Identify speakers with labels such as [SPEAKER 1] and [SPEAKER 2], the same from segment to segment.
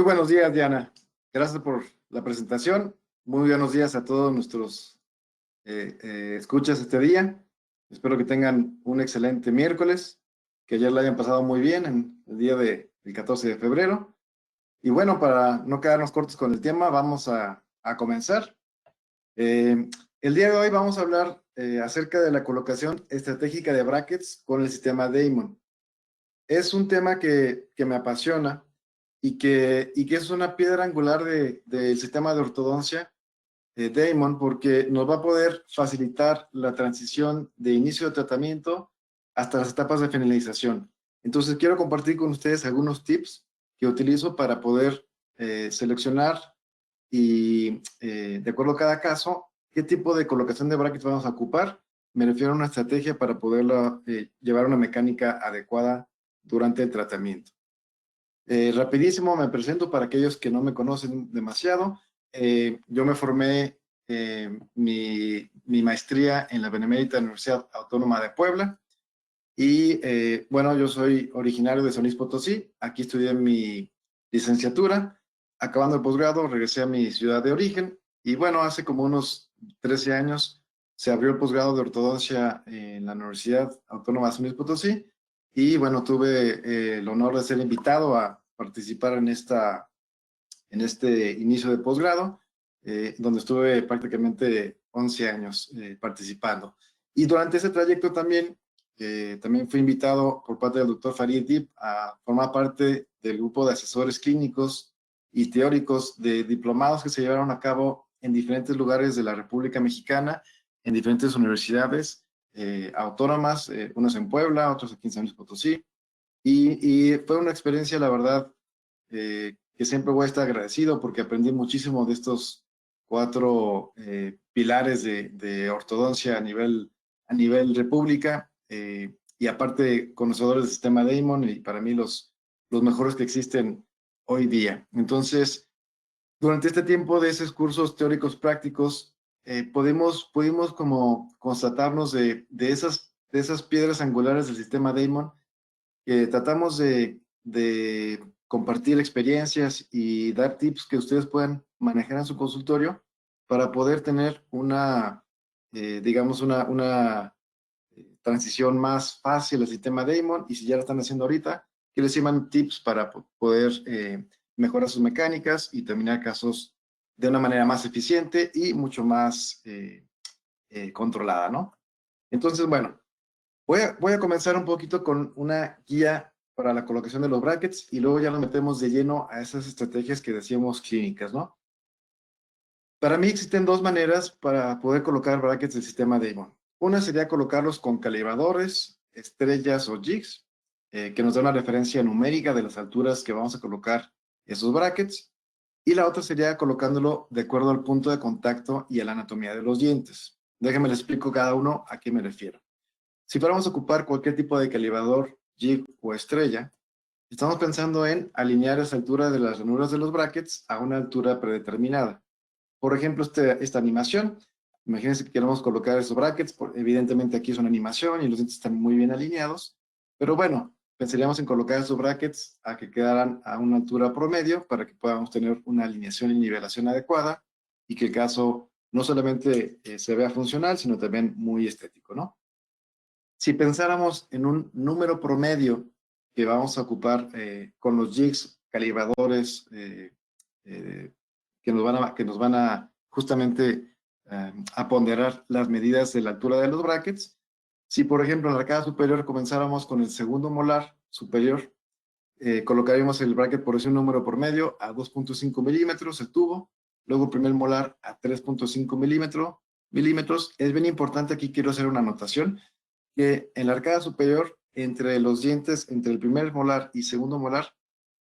[SPEAKER 1] Muy buenos días, Diana. Gracias por la presentación. Muy buenos días a todos nuestros escuchas este día. Espero que tengan un excelente miércoles, que ayer la hayan pasado muy bien en el día del 14 de febrero. Y bueno, para no quedarnos cortos con el tema, vamos a comenzar. El día de hoy vamos a hablar acerca de la colocación estratégica de brackets con el sistema Damon. Es un tema que me apasiona y que es una piedra angular del sistema de ortodoncia Damon, porque nos va a poder facilitar la transición de inicio de tratamiento hasta las etapas de finalización. Entonces quiero compartir con ustedes algunos tips que utilizo para poder seleccionar y de acuerdo a cada caso, qué tipo de colocación de brackets vamos a ocupar. Me refiero a una estrategia para poderla llevar una mecánica adecuada durante el tratamiento. Rapidísimo me presento para aquellos que no me conocen demasiado. Yo me formé mi maestría en la Benemérita Universidad Autónoma de Puebla y bueno, yo soy originario de San Luis Potosí. Aquí estudié mi licenciatura. Acabando el posgrado, regresé a mi ciudad de origen y bueno, hace como unos 13 años se abrió el posgrado de ortodoncia en la Universidad Autónoma de San Luis Potosí. Y bueno, tuve el honor de ser invitado a participar en este inicio de posgrado, donde estuve prácticamente 11 años participando. Y durante ese trayecto también fui invitado por parte del doctor Farid Dib a formar parte del grupo de asesores clínicos y teóricos de diplomados que se llevaron a cabo en diferentes lugares de la República Mexicana, en diferentes universidades autónomas, unos en Puebla, otros aquí en San Luis Potosí, y fue una experiencia, la verdad, que siempre voy a estar agradecido porque aprendí muchísimo de estos 4 pilares de ortodoncia a nivel república, y aparte conocedores del sistema Damon y para mí los mejores que existen hoy día. Entonces, durante este tiempo de esos cursos teóricos prácticos, pudimos como constatarnos de esas piedras angulares del sistema Damon, que tratamos de compartir experiencias y dar tips que ustedes puedan manejar en su consultorio para poder tener digamos, una transición más fácil al sistema Damon. Y si ya lo están haciendo ahorita, que les llaman tips para poder mejorar sus mecánicas y terminar casos de una manera más eficiente y mucho más controlada, ¿no? Entonces, bueno, voy a comenzar un poquito con una guía para la colocación de los brackets y luego ya nos metemos de lleno a esas estrategias que decíamos clínicas, ¿no? Para mí existen 2 maneras para poder colocar brackets del sistema Damon. Una sería colocarlos con calibradores, estrellas o jigs, que nos da una referencia numérica de las alturas que vamos a colocar esos brackets. Y la otra sería colocándolo de acuerdo al punto de contacto y a la anatomía de los dientes. Déjenme les explico cada uno a qué me refiero. Si fuéramos a ocupar cualquier tipo de calibrador, jig o estrella, estamos pensando en alinear esa altura de las ranuras de los brackets a una altura predeterminada. Por ejemplo, esta animación, imagínense que queremos colocar esos brackets, evidentemente aquí es una animación y los dientes están muy bien alineados, pero bueno, pensaríamos en colocar esos brackets a que quedaran a una altura promedio para que podamos tener una alineación y nivelación adecuada y que el caso no solamente se vea funcional, sino también muy estético, ¿no? Si pensáramos en un número promedio que vamos a ocupar con los jigs, calibradores, que nos van a justamente a ponderar las medidas de la altura de los brackets. Si, por ejemplo, en la arcada superior comenzáramos con el segundo molar superior, colocaríamos el bracket por ese número promedio a 2.5 milímetros, el tubo, luego el primer molar a 3.5 milímetros. Es bien importante, aquí quiero hacer una anotación, que en la arcada superior, entre los dientes, entre el primer molar y segundo molar,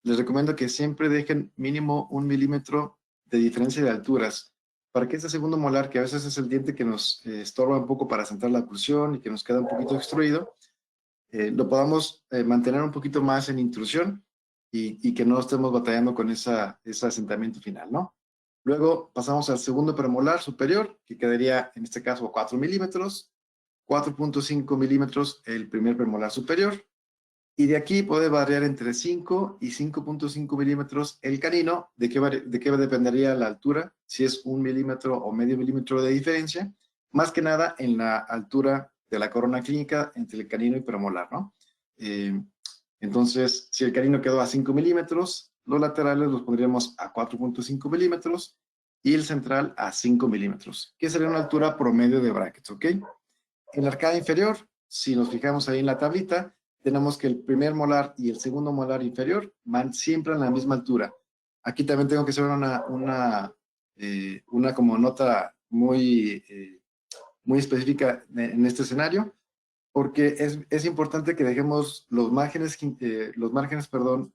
[SPEAKER 1] les recomiendo que siempre dejen mínimo 1 milímetro de diferencia de alturas, para que este segundo molar, que a veces es el diente que nos estorba un poco para centrar la oclusión y que nos queda un poquito obstruido, lo podamos mantener un poquito más en intrusión y que no estemos batallando con ese asentamiento final, ¿no? Luego pasamos al segundo premolar superior, que quedaría en este caso 4 milímetros, 4.5 milímetros el primer premolar superior, Y de aquí puede variar entre 5 y 5.5 milímetros el canino. ¿De qué dependería la altura? Si es 1 milímetro o medio milímetro de diferencia. Más que nada en la altura de la corona clínica entre el canino y premolar, ¿no? Eh, entonces, si el canino quedó a 5 milímetros, los laterales los pondríamos a 4.5 milímetros y el central a 5 milímetros, que sería una altura promedio de brackets, ¿ok? En la arcada inferior, si nos fijamos ahí en la tablita, tenemos que el primer molar y el segundo molar inferior van siempre a la misma altura. Aquí también tengo que hacer una como nota muy específica en este escenario, porque es importante que dejemos los márgenes, perdón,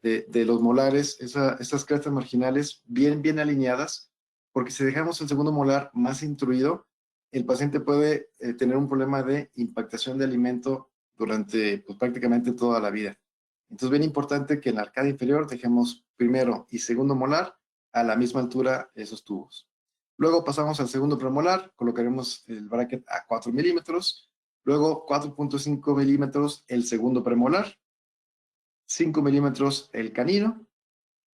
[SPEAKER 1] de los molares, esas crestas marginales bien alineadas, porque si dejamos el segundo molar más intruido, el paciente puede tener un problema de impactación de alimento durante pues, prácticamente toda la vida. Entonces, bien importante que en la arcada inferior dejemos primero y segundo molar a la misma altura esos tubos. Luego pasamos al segundo premolar, colocaremos el bracket a 4 milímetros, luego 4.5 milímetros el segundo premolar, 5 milímetros el canino,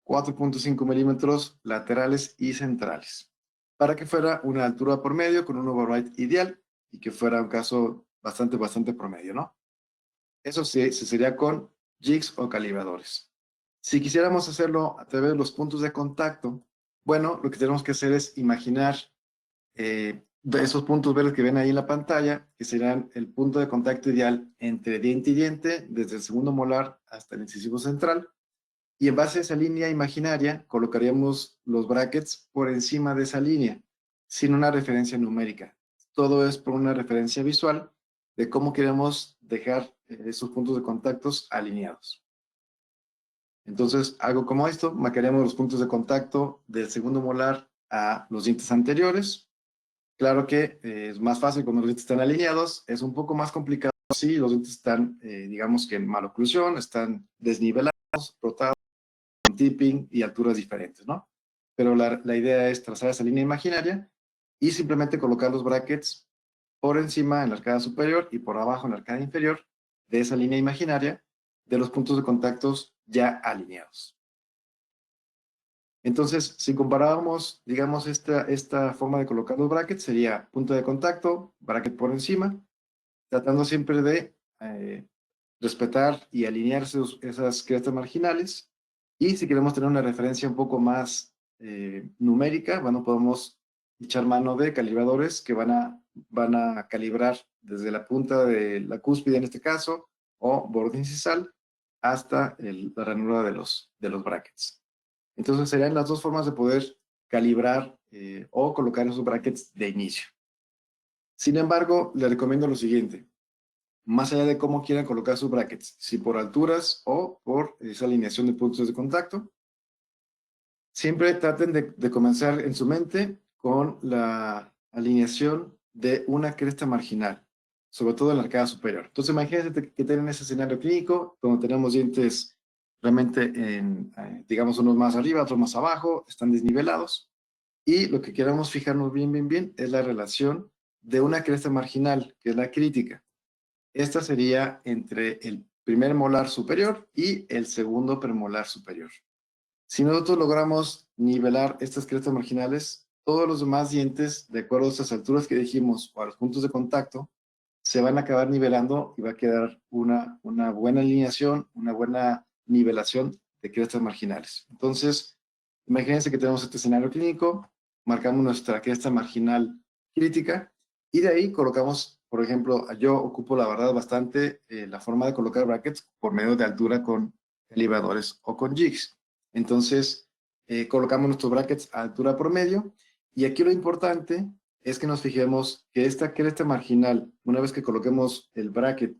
[SPEAKER 1] 4.5 milímetros laterales y centrales, para que fuera una altura por medio con un override ideal y que fuera un caso bastante promedio, ¿no? Eso sí, se sería con jigs o calibradores. Si quisiéramos hacerlo a través de los puntos de contacto, bueno, lo que tenemos que hacer es imaginar de esos puntos verdes que ven ahí en la pantalla, que serán el punto de contacto ideal entre diente y diente, desde el segundo molar hasta el incisivo central, y en base a esa línea imaginaria colocaríamos los brackets por encima de esa línea, sin una referencia numérica. Todo es por una referencia visual de cómo queremos dejar esos puntos de contactos alineados. Entonces, algo como esto, marcaríamos los puntos de contacto del segundo molar a los dientes anteriores. Claro que es más fácil cuando los dientes están alineados, es un poco más complicado si los dientes están, digamos que en maloclusión, están desnivelados, rotados, con tipping y alturas diferentes, ¿no? Pero la idea es trazar esa línea imaginaria y simplemente colocar los brackets por encima en la arcada superior y por abajo en la arcada inferior de esa línea imaginaria de los puntos de contactos ya alineados. Entonces, si comparábamos, digamos, esta forma de colocar los brackets, sería punto de contacto, bracket por encima, tratando siempre de respetar y alinear esas crestas marginales. Y si queremos tener una referencia un poco más numérica, bueno, podemos echar mano de calibradores que van a calibrar desde la punta de la cúspide en este caso, o borde incisal, hasta la ranura de los brackets. Entonces serían las dos formas de poder calibrar o colocar esos brackets de inicio. Sin embargo, le recomiendo lo siguiente. Más allá de cómo quieran colocar sus brackets, si por alturas o por esa alineación de puntos de contacto, siempre traten de comenzar en su mente con la alineación de una cresta marginal, sobre todo en la arcada superior. Entonces imagínense que tienen ese escenario clínico donde tenemos dientes realmente digamos, unos más arriba, otros más abajo, están desnivelados. Y lo que queremos fijarnos bien es la relación de una cresta marginal, que es la crítica. Esta sería entre el primer molar superior y el segundo premolar superior. Si nosotros logramos nivelar estas crestas marginales, todos los demás dientes, de acuerdo a estas alturas que dijimos o a los puntos de contacto, se van a acabar nivelando y va a quedar una buena alineación, una buena nivelación de crestas marginales. Entonces, imagínense que tenemos este escenario clínico, marcamos nuestra cresta marginal crítica y de ahí colocamos, por ejemplo, yo ocupo la verdad bastante la forma de colocar brackets por medio de altura con calibradores o con jigs. Entonces, colocamos nuestros brackets a altura promedio y aquí lo importante es que nos fijemos que esta cresta marginal, una vez que coloquemos el bracket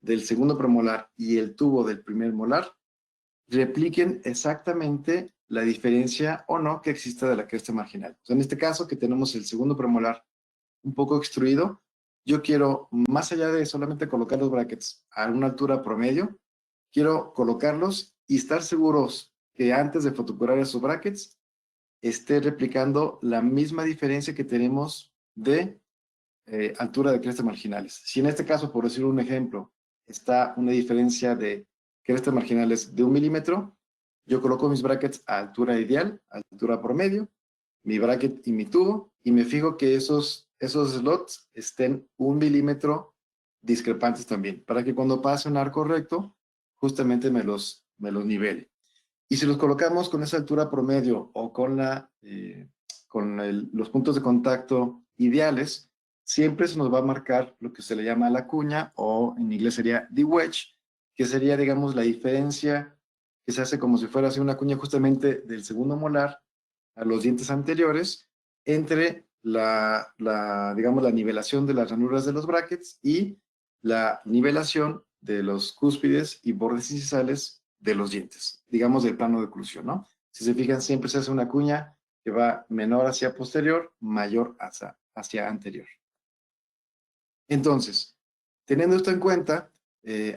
[SPEAKER 1] del segundo premolar y el tubo del primer molar, repliquen exactamente la diferencia o no que exista de la cresta marginal. O sea, en este caso, que tenemos el segundo premolar un poco extruido, yo quiero, más allá de solamente colocar los brackets a una altura promedio, quiero colocarlos y estar seguros que antes de fotocurar esos brackets, esté replicando la misma diferencia que tenemos de altura de crestas marginales. Si en este caso, por decir un ejemplo, está una diferencia de crestas marginales de 1 milímetro, yo coloco mis brackets a altura ideal, a altura promedio, mi bracket y mi tubo, y me fijo que esos slots estén 1 milímetro discrepantes también, para que cuando pase un arco recto, justamente me los nivele. Y si los colocamos con esa altura promedio o con los puntos de contacto ideales, siempre se nos va a marcar lo que se le llama la cuña, o en inglés sería the wedge, que sería, digamos, la diferencia que se hace como si fuera así una cuña justamente del segundo molar a los dientes anteriores, entre digamos, la nivelación de las ranuras de los brackets y la nivelación de los cúspides y bordes incisales de los dientes, digamos del plano de oclusión, ¿no? Si se fijan, siempre se hace una cuña que va menor hacia posterior, mayor hacia anterior. Entonces, teniendo esto en cuenta,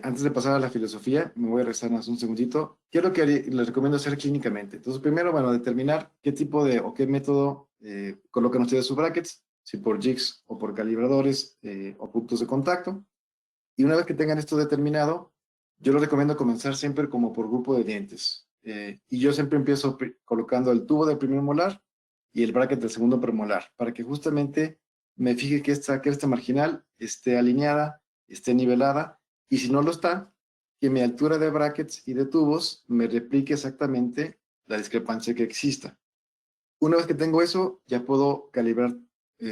[SPEAKER 1] antes de pasar a la filosofía, me voy a regresar un segundito. ¿Qué es lo que les recomiendo hacer clínicamente? Entonces, primero, bueno, determinar qué tipo o qué método colocan ustedes sus brackets, si por jigs o por calibradores o puntos de contacto. Y una vez que tengan esto determinado, yo les recomiendo comenzar siempre como por grupo de dientes. Y yo siempre empiezo colocando el tubo del primer molar y el bracket del segundo premolar, para que justamente me fije que esta cresta marginal esté alineada, esté nivelada, y si no lo está, que mi altura de brackets y de tubos me replique exactamente la discrepancia que exista. Una vez que tengo eso, ya puedo calibrar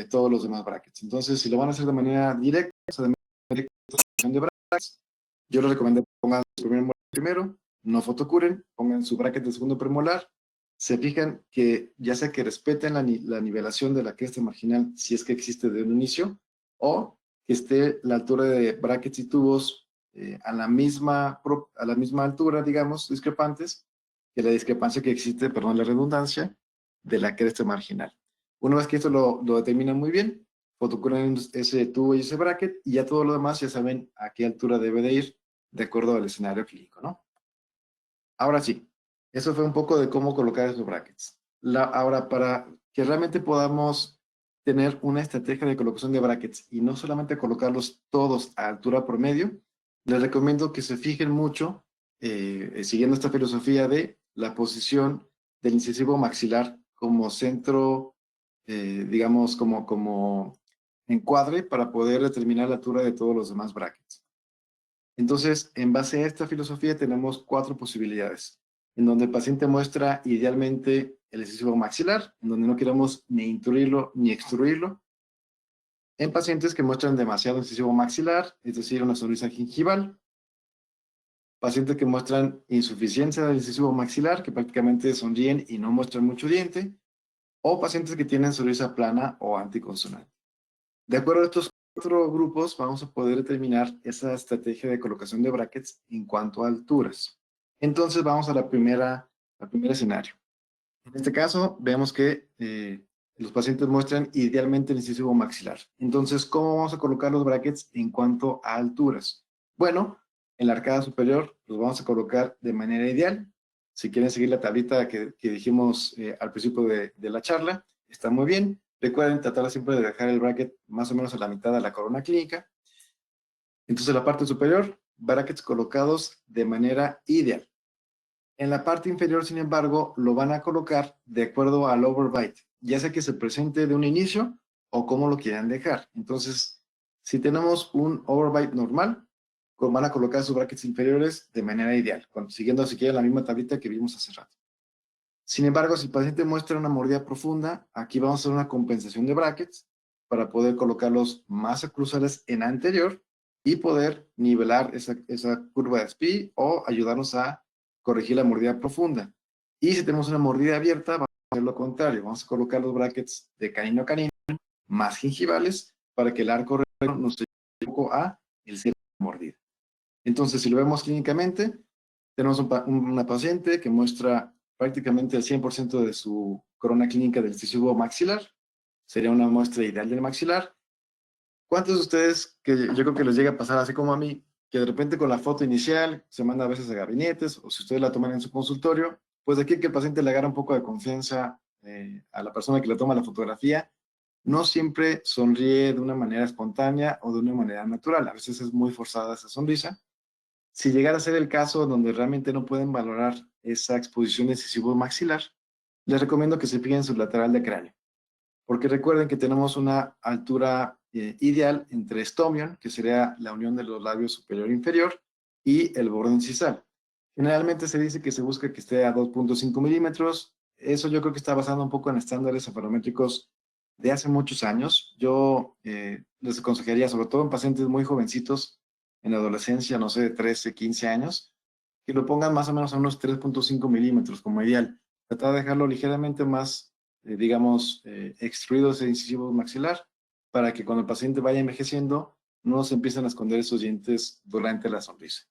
[SPEAKER 1] todos los demás brackets. Entonces, si lo van a hacer de manera directa, o sea, de manera de brackets, yo les recomiendo que pongan su primer molar primero, no fotocuren, pongan su bracket de segundo premolar, se fijan que ya sea que respeten la nivelación de la cresta marginal si es que existe de un inicio, o que esté la altura de brackets y tubos a la misma altura, digamos, discrepantes, que la discrepancia que existe, perdón la redundancia, de la cresta marginal. Una vez que esto lo determinan muy bien, fotocuran ese tubo y ese bracket, y ya todo lo demás ya saben a qué altura debe de ir de acuerdo al escenario clínico, ¿no? Ahora sí, eso fue un poco de cómo colocar esos brackets. Ahora, para que realmente podamos tener una estrategia de colocación de brackets y no solamente colocarlos todos a altura promedio, les recomiendo que se fijen mucho, siguiendo esta filosofía de la posición del incisivo maxilar como centro, digamos, como encuadre para poder determinar la altura de todos los demás brackets. Entonces, en base a esta filosofía tenemos 4 posibilidades, en donde el paciente muestra idealmente el incisivo maxilar, en donde no queremos ni intruirlo ni extruirlo. En pacientes que muestran demasiado incisivo maxilar, es decir, una sonrisa gingival. Pacientes que muestran insuficiencia del incisivo maxilar, que prácticamente sonríen y no muestran mucho diente. O pacientes que tienen sonrisa plana o anticonsonante. De acuerdo a estos 4 grupos, vamos a poder determinar esa estrategia de colocación de brackets en cuanto a alturas. Entonces vamos al primer escenario. En este caso, vemos que los pacientes muestran idealmente el incisivo maxilar. Entonces, ¿cómo vamos a colocar los brackets en cuanto a alturas? Bueno, en la arcada superior los vamos a colocar de manera ideal. Si quieren seguir la tablita que dijimos al principio de la charla, está muy bien. Recuerden tratar siempre de dejar el bracket más o menos a la mitad de la corona clínica. Entonces, la parte superior, brackets colocados de manera ideal. En la parte inferior, sin embargo, lo van a colocar de acuerdo al overbite, ya sea que se presente de un inicio o cómo lo quieran dejar. Entonces, si tenemos un overbite normal, van a colocar sus brackets inferiores de manera ideal, siguiendo si quieren la misma tablita que vimos hace rato. Sin embargo, si el paciente muestra una mordida profunda, aquí vamos a hacer una compensación de brackets para poder colocarlos más oclusales en anterior y poder nivelar esa curva de SPI o ayudarnos a corregir la mordida profunda. Y si tenemos una mordida abierta, vamos a hacer lo contrario. Vamos a colocar los brackets de canino a canino más gingivales para que el arco recto nos ayude un poco a el cierre de la mordida. Entonces, si lo vemos clínicamente, tenemos una paciente que muestra prácticamente el 100% de su corona clínica del incisivo maxilar. Sería una muestra ideal del maxilar. ¿Cuántos de ustedes, que yo creo que les llega a pasar así como a mí, que de repente con la foto inicial se manda a veces a gabinetes, o si ustedes la toman en su consultorio, pues de aquí que el paciente le agarra un poco de confianza a la persona que le toma la fotografía, no siempre sonríe de una manera espontánea o de una manera natural. A veces es muy forzada esa sonrisa. Si llegara a ser el caso donde realmente no pueden valorar esa exposición del incisivo maxilar, les recomiendo que se fijen en su lateral de cráneo, porque recuerden que tenemos una altura ideal entre estomion, que sería la unión de los labios superior e inferior, y el borde incisal. Generalmente se dice que se busca que esté a 2.5 milímetros. Eso yo creo que está basado un poco en estándares afarométricos de hace muchos años. Yo les aconsejaría, sobre todo en pacientes muy jovencitos, en la adolescencia, no sé, de 13, 15 años, que lo pongan más o menos a unos 3.5 milímetros como ideal. Tratar de dejarlo ligeramente más, digamos, extruido ese incisivo maxilar, para que cuando el paciente vaya envejeciendo, no se empiecen a esconder esos dientes durante la sonrisa.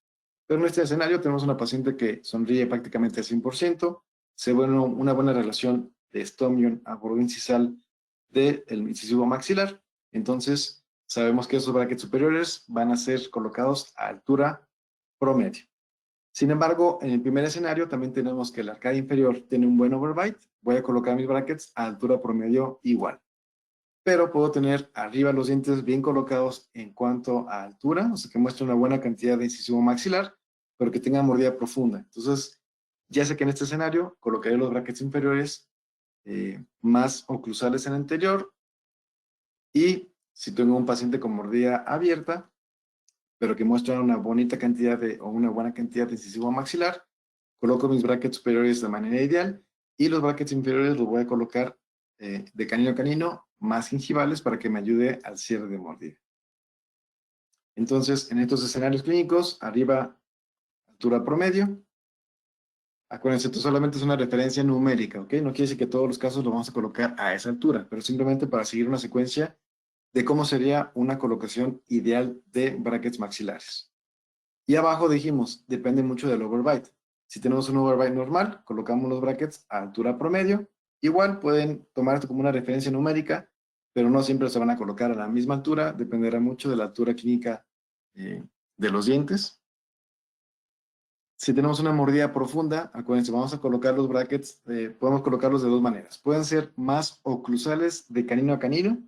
[SPEAKER 1] Pero en este escenario tenemos una paciente que sonríe prácticamente al 100%, se ve una buena relación de estomion a borde incisal del incisivo maxilar. Entonces, sabemos que esos brackets superiores van a ser colocados a altura promedio. Sin embargo, en el primer escenario también tenemos que la arcada inferior tiene un buen overbite. Voy a colocar mis brackets a altura promedio igual. Pero puedo tener arriba los dientes bien colocados en cuanto a altura, o sea que muestre una buena cantidad de incisivo maxilar, pero que tenga mordida profunda. Entonces, ya sé que en este escenario colocaré los brackets inferiores más oclusales en el anterior, y si tengo un paciente con mordida abierta, pero que muestra una bonita cantidad o una buena cantidad de incisivo maxilar, coloco mis brackets superiores de manera ideal, y los brackets inferiores los voy a colocar de canino a canino, más gingivales, para que me ayude al cierre de mordida. Entonces, en estos escenarios clínicos, arriba, altura promedio. Acuérdense, esto solamente es una referencia numérica, ¿ok? No quiere decir que todos los casos lo vamos a colocar a esa altura, pero simplemente para seguir una secuencia de cómo sería una colocación ideal de brackets maxilares. Y abajo dijimos, depende mucho del overbite. Si tenemos un overbite normal, colocamos los brackets a altura promedio. Igual pueden tomar esto como una referencia numérica, pero no siempre se van a colocar a la misma altura, dependerá mucho de la altura clínica de los dientes. Si tenemos una mordida profunda, acuérdense, vamos a colocar los brackets, podemos colocarlos de dos maneras. Pueden ser más oclusales de canino a canino.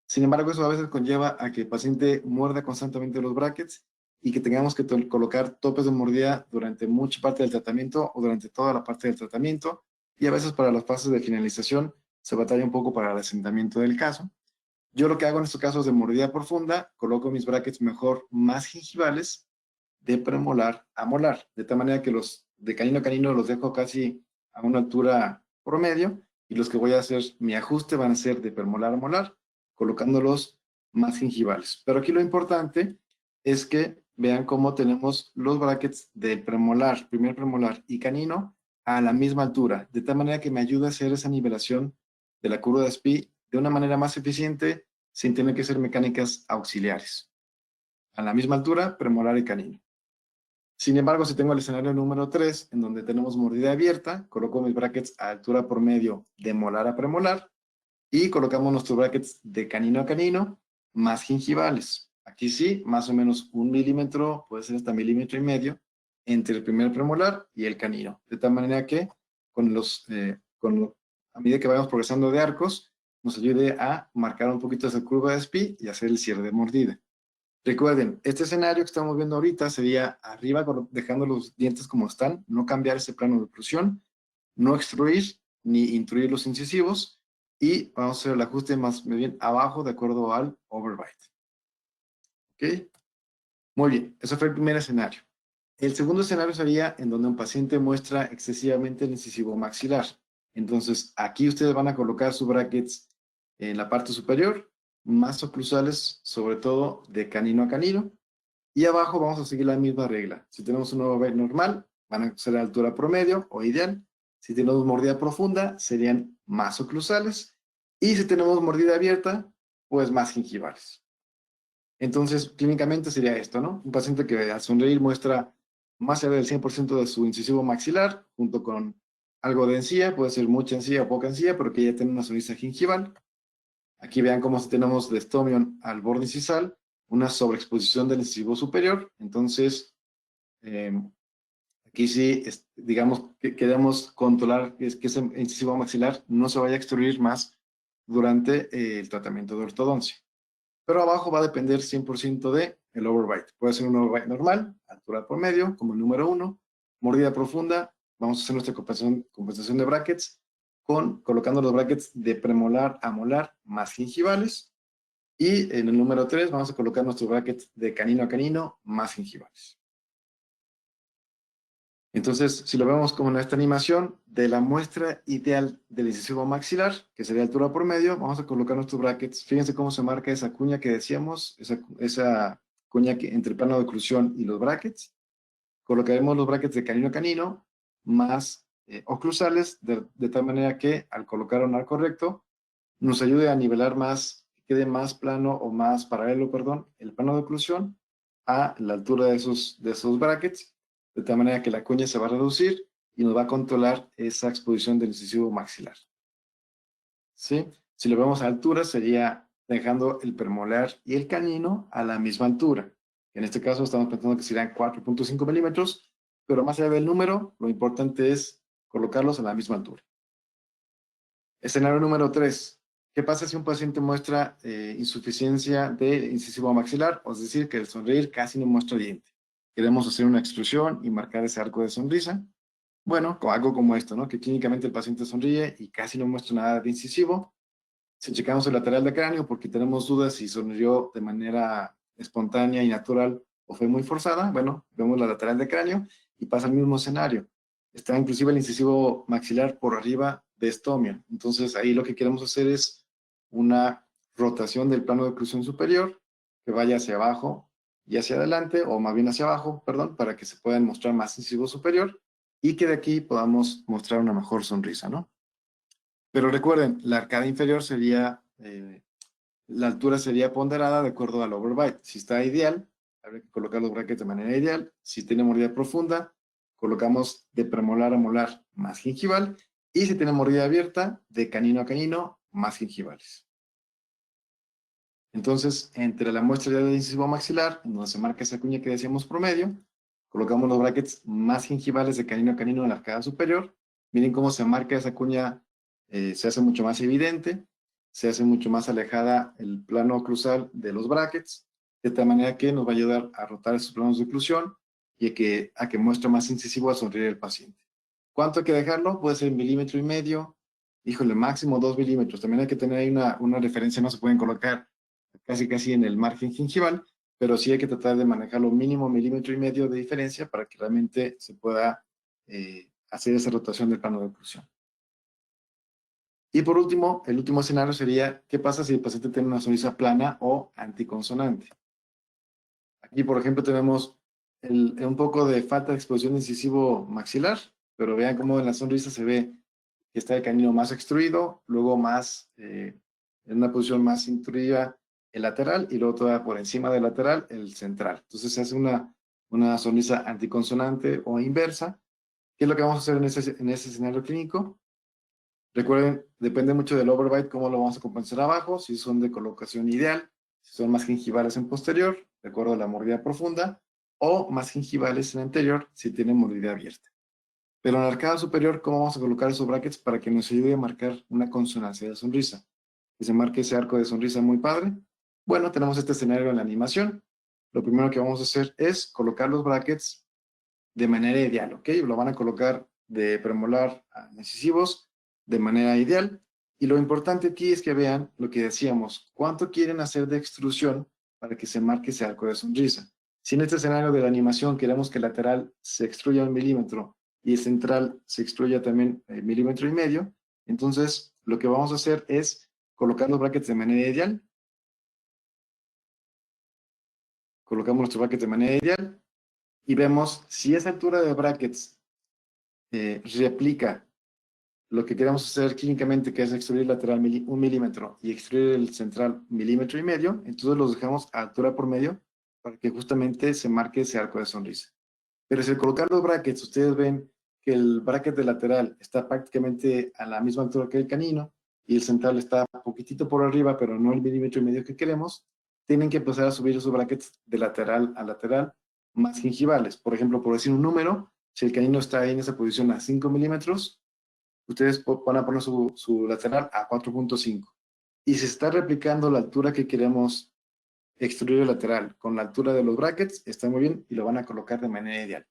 [SPEAKER 1] Sin embargo, eso a veces conlleva a que el paciente muerda constantemente los brackets y que tengamos que colocar topes de mordida durante mucha parte del tratamiento o durante toda la parte del tratamiento. Y a veces para las fases de finalización se batalla un poco para el asentamiento del caso. Yo lo que hago en estos casos de mordida profunda, coloco mis brackets mejor más gingivales, de premolar a molar, de tal manera que los de canino a canino los dejo casi a una altura promedio, y los que voy a hacer mi ajuste van a ser de premolar a molar, colocándolos más gingivales. Pero aquí lo importante es que vean cómo tenemos los brackets de premolar, primer premolar y canino a la misma altura, de tal manera que me ayuda a hacer esa nivelación de la curva de Spee de una manera más eficiente, sin tener que hacer mecánicas auxiliares. A la misma altura, premolar y canino. Sin embargo, si tengo el escenario número 3, en donde tenemos mordida abierta, coloco mis brackets a altura promedio de molar a premolar, y colocamos nuestros brackets de canino a canino más gingivales. Aquí sí, más o menos 1 milímetro, puede ser hasta 1,5 milímetros entre el primer premolar y el canino. De tal manera que a medida que vayamos progresando de arcos, nos ayude a marcar un poquito esa curva de Spee y hacer el cierre de mordida. Recuerden, este escenario que estamos viendo ahorita sería arriba dejando los dientes como están, no cambiar ese plano de oclusión, no extruir ni intruir los incisivos, y vamos a hacer el ajuste más bien abajo de acuerdo al overbite. ¿Ok? Muy bien, ese fue el primer escenario. El segundo escenario sería en donde un paciente muestra excesivamente el incisivo maxilar. Entonces, aquí ustedes van a colocar sus brackets en la parte superior, más oclusales, sobre todo de canino a canino. Y abajo vamos a seguir la misma regla. Si tenemos un overbite normal, van a ser a altura promedio o ideal. Si tenemos mordida profunda, serían más oclusales. Y si tenemos mordida abierta, pues más gingivales. Entonces, clínicamente sería esto, ¿no? Un paciente que al sonreír muestra más allá del 100% de su incisivo maxilar, junto con algo de encía, puede ser mucha encía o poca encía, pero que ya tiene una sonrisa gingival. Aquí vean cómo tenemos de estomion al borde incisal, una sobreexposición del incisivo superior. Entonces, aquí sí, digamos que queremos controlar que ese incisivo maxilar no se vaya a extruir más durante el tratamiento de ortodoncia. Pero abajo va a depender 100% de el overbite. Puede ser un overbite normal, altura promedio, como el número 1, mordida profunda. Vamos a hacer nuestra compensación de brackets colocando los brackets de premolar a molar más gingivales. Y en el número 3 vamos a colocar nuestros brackets de canino a canino más gingivales. Entonces, si lo vemos como en esta animación, de la muestra ideal del incisivo maxilar, que sería altura promedio, vamos a colocar nuestros brackets. Fíjense cómo se marca esa cuña que decíamos, esa cuña que, entre el plano de oclusión y los brackets. Colocaremos los brackets de canino a canino más oclusales, de tal manera que al colocar un arco recto, nos ayude a nivelar más, quede más plano o más paralelo, perdón, el plano de oclusión a la altura de esos brackets, de tal manera que la cuña se va a reducir y nos va a controlar esa exposición del incisivo maxilar. ¿Sí? Si lo vemos a altura, sería dejando el premolar y el canino a la misma altura. En este caso estamos pensando que serían 4.5 milímetros, pero más allá del número, lo importante es colocarlos a la misma altura. Escenario número 3. ¿Qué pasa si un paciente muestra insuficiencia del incisivo maxilar? Es decir, que el sonreír casi no muestra diente. Queremos hacer una extrusión y marcar ese arco de sonrisa. Bueno, algo como esto, ¿no? Que clínicamente el paciente sonríe y casi no muestra nada de incisivo. Si checamos el lateral de cráneo porque tenemos dudas si sonrió de manera espontánea y natural o fue muy forzada, bueno, vemos la lateral de cráneo y pasa el mismo escenario. Está inclusive el incisivo maxilar por arriba de estomio. Entonces ahí lo que queremos hacer es una rotación del plano de oclusión superior que vaya hacia abajo y hacia adelante, o más bien hacia abajo, perdón, para que se puedan mostrar más incisivo superior y que de aquí podamos mostrar una mejor sonrisa, ¿no? Pero recuerden, la arcada inferior sería, la altura sería ponderada de acuerdo al overbite. Si está ideal, habría que colocar los brackets de manera ideal. Si tiene mordida profunda, colocamos de premolar a molar más gingival. Y si tiene mordida abierta, de canino a canino, más gingivales. Entonces, entre la muestra ya del incisivo maxilar, en donde se marca esa cuña que decíamos promedio, colocamos los brackets más gingivales de canino a canino en la arcada superior. Miren cómo se marca esa cuña, se hace mucho más evidente, se hace mucho más alejada el plano oclusal de los brackets, de tal manera que nos va a ayudar a rotar esos planos de oclusión y a que muestre más incisivo al sonreír el paciente. ¿Cuánto hay que dejarlo? Puede ser 1,5 milímetros, híjole, máximo 2 milímetros. También hay que tener ahí una referencia, no se pueden colocar casi en el margen gingival, pero sí hay que tratar de manejarlo mínimo 1,5 milímetros de diferencia para que realmente se pueda hacer esa rotación del plano de oclusión. Y por último, el último escenario sería, ¿qué pasa si el paciente tiene una sonrisa plana o anticonsonante? Aquí, por ejemplo, tenemos un poco de falta de exposición de incisivo maxilar, pero vean cómo en la sonrisa se ve que está el canino más extruido, luego más, en una posición más intruida el lateral y luego todavía por encima del lateral el central. Entonces se hace una sonrisa anticonsonante o inversa. ¿Qué es lo que vamos a hacer en ese escenario clínico? Recuerden, depende mucho del overbite, cómo lo vamos a compensar abajo, si son de colocación ideal, si son más gingivales en posterior, de acuerdo a la mordida profunda, o más gingivales en anterior, si tienen mordida abierta. Pero en la arcada superior, ¿cómo vamos a colocar esos brackets para que nos ayude a marcar una consonancia de sonrisa? Que se marque ese arco de sonrisa muy padre. Bueno, tenemos este escenario en la animación. Lo primero que vamos a hacer es colocar los brackets de manera ideal, ¿ok? Lo van a colocar de premolar a incisivos de manera ideal. Y lo importante aquí es que vean lo que decíamos, cuánto quieren hacer de extrusión para que se marque ese arco de sonrisa. Si en este escenario de la animación queremos que el lateral se extruya 1 milímetro y el central se extruya también 1,5 milímetros, entonces lo que vamos a hacer es colocar los brackets de manera ideal. Colocamos nuestro bracket de manera ideal y vemos si esa altura de brackets replica lo que queremos hacer clínicamente, que es extruir lateral 1 milímetro y extruir el central 1,5 milímetros, entonces los dejamos a altura por medio para que justamente se marque ese arco de sonrisa. Pero si al colocar los brackets, ustedes ven que el bracket de lateral está prácticamente a la misma altura que el canino y el central está un poquitito por arriba, pero no el 1,5 milímetros que queremos, tienen que empezar a subir esos brackets de lateral a lateral más gingivales. Por ejemplo, por decir un número, si el canino está ahí en esa posición a 5 milímetros, ustedes van a poner su lateral a 4.5. Y se está replicando la altura que queremos extruir el lateral con la altura de los brackets, está muy bien y lo van a colocar de manera ideal.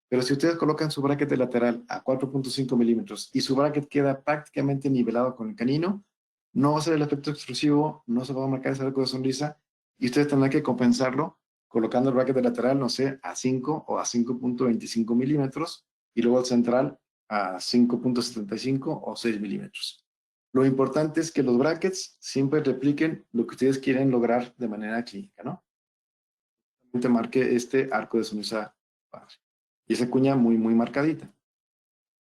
[SPEAKER 1] Pero si ustedes colocan su bracket de lateral a 4.5 milímetros y su bracket queda prácticamente nivelado con el canino, no va a ser el efecto extrusivo, no se va a marcar ese arco de sonrisa y ustedes tendrán que compensarlo colocando el bracket de lateral, no sé, a 5 o a 5.25 milímetros y luego el central a 5.75 o 6 milímetros. Lo importante es que los brackets siempre repliquen lo que ustedes quieren lograr de manera clínica, ¿no? Te marque este arco de sonrisa padre. Y esa cuña muy, muy marcadita.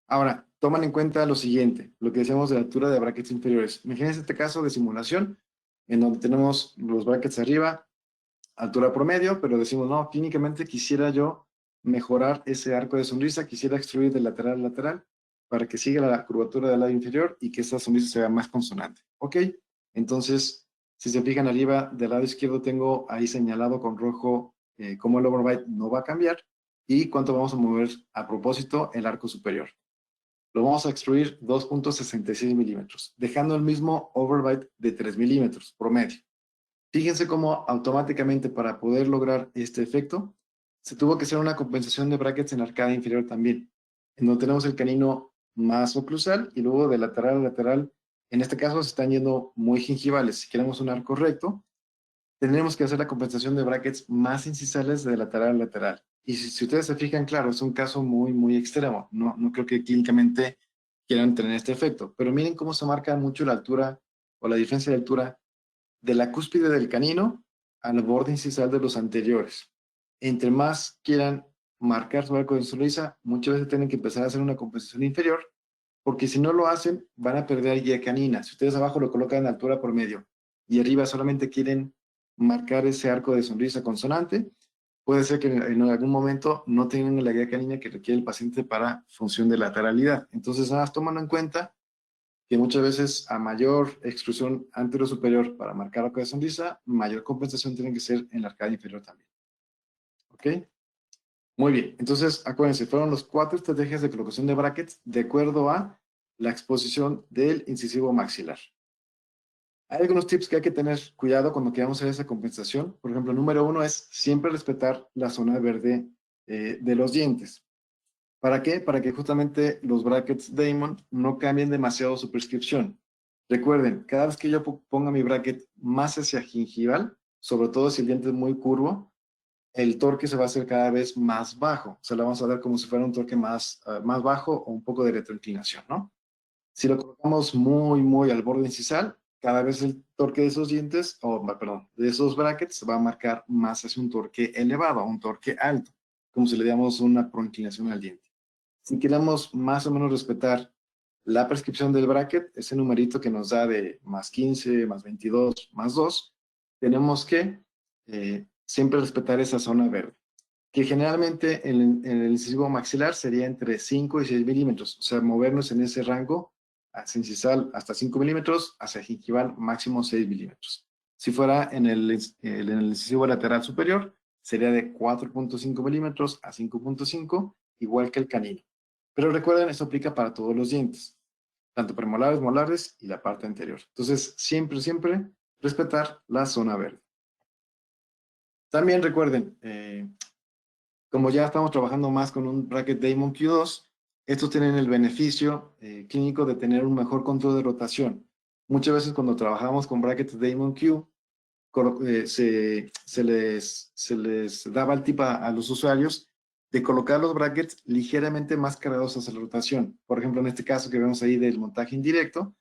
[SPEAKER 1] Ahora, toman en cuenta lo siguiente, lo que decíamos de la altura de brackets inferiores. Imagínense este caso de simulación, en donde tenemos los brackets arriba, altura promedio, pero decimos, no, clínicamente quisiera yo mejorar ese arco de sonrisa, quisiera extruir de lateral a lateral para que siga la curvatura del lado inferior y que esta sonrisa sea más consonante. ¿Ok? Entonces, si se fijan arriba del lado izquierdo tengo ahí señalado con rojo cómo el overbite no va a cambiar y cuánto vamos a mover a propósito el arco superior. Lo vamos a extruir 2.66 milímetros, dejando el mismo overbite de 3 milímetros promedio. Fíjense cómo automáticamente para poder lograr este efecto, se tuvo que hacer una compensación de brackets en la arcada inferior también, en donde tenemos el canino más oclusal y luego de lateral a lateral, en este caso se están yendo muy gingivales. Si queremos un arco recto, tendremos que hacer la compensación de brackets más incisales de lateral a lateral. Y si ustedes se fijan, claro, es un caso muy, muy extremo. No creo que clínicamente quieran tener este efecto, pero miren cómo se marca mucho la altura o la diferencia de altura de la cúspide del canino al borde incisal de los anteriores. Entre más quieran marcar su arco de sonrisa, muchas veces tienen que empezar a hacer una compensación inferior, porque si no lo hacen, van a perder guía canina. Si ustedes abajo lo colocan en altura por medio y arriba solamente quieren marcar ese arco de sonrisa consonante, puede ser que en algún momento no tengan la guía canina que requiere el paciente para función de lateralidad. Entonces, nada más tómalo en cuenta que muchas veces a mayor extrusión anterior-superior para marcar arco de sonrisa, mayor compensación tiene que ser en la arcada inferior también. ¿Ok? Muy bien. Entonces, acuérdense, fueron las 4 estrategias de colocación de brackets de acuerdo a la exposición del incisivo maxilar. Hay algunos tips que hay que tener cuidado cuando queramos hacer esa compensación. Por ejemplo, número 1 es siempre respetar la zona verde de los dientes. ¿Para qué? Para que justamente los brackets Damon no cambien demasiado su prescripción. Recuerden, cada vez que yo ponga mi bracket más hacia gingival, sobre todo si el diente es muy curvo, el torque se va a hacer cada vez más bajo. O sea, le vamos a dar como si fuera un torque más bajo o un poco de retroinclinación, ¿no? Si lo colocamos muy, muy al borde incisal, cada vez el torque de esos dientes, perdón, de esos brackets se va a marcar más hacia un torque elevado, un torque alto, como si le diéramos una proinclinación al diente. Si queremos más o menos respetar la prescripción del bracket, ese numerito que nos da de más 15, más 22, más 2, tenemos que siempre respetar esa zona verde, que generalmente en el incisivo maxilar sería entre 5 y 6 milímetros, o sea, movernos en ese rango, hacia incisal hasta 5 milímetros, hacia gingival máximo 6 milímetros. Si fuera en el incisivo lateral superior, sería de 4.5 milímetros a 5.5, igual que el canino. Pero recuerden, esto aplica para todos los dientes, tanto premolares, molares y la parte anterior. Entonces, siempre, siempre respetar la zona verde. También recuerden, como ya estamos trabajando más con un bracket Damon Q2, estos tienen el beneficio clínico de tener un mejor control de rotación. Muchas veces cuando trabajamos con brackets Damon Q, se les daba el tip a los usuarios de colocar los brackets ligeramente más cargados hacia la rotación. Por ejemplo, en este caso que vemos ahí del montaje indirecto,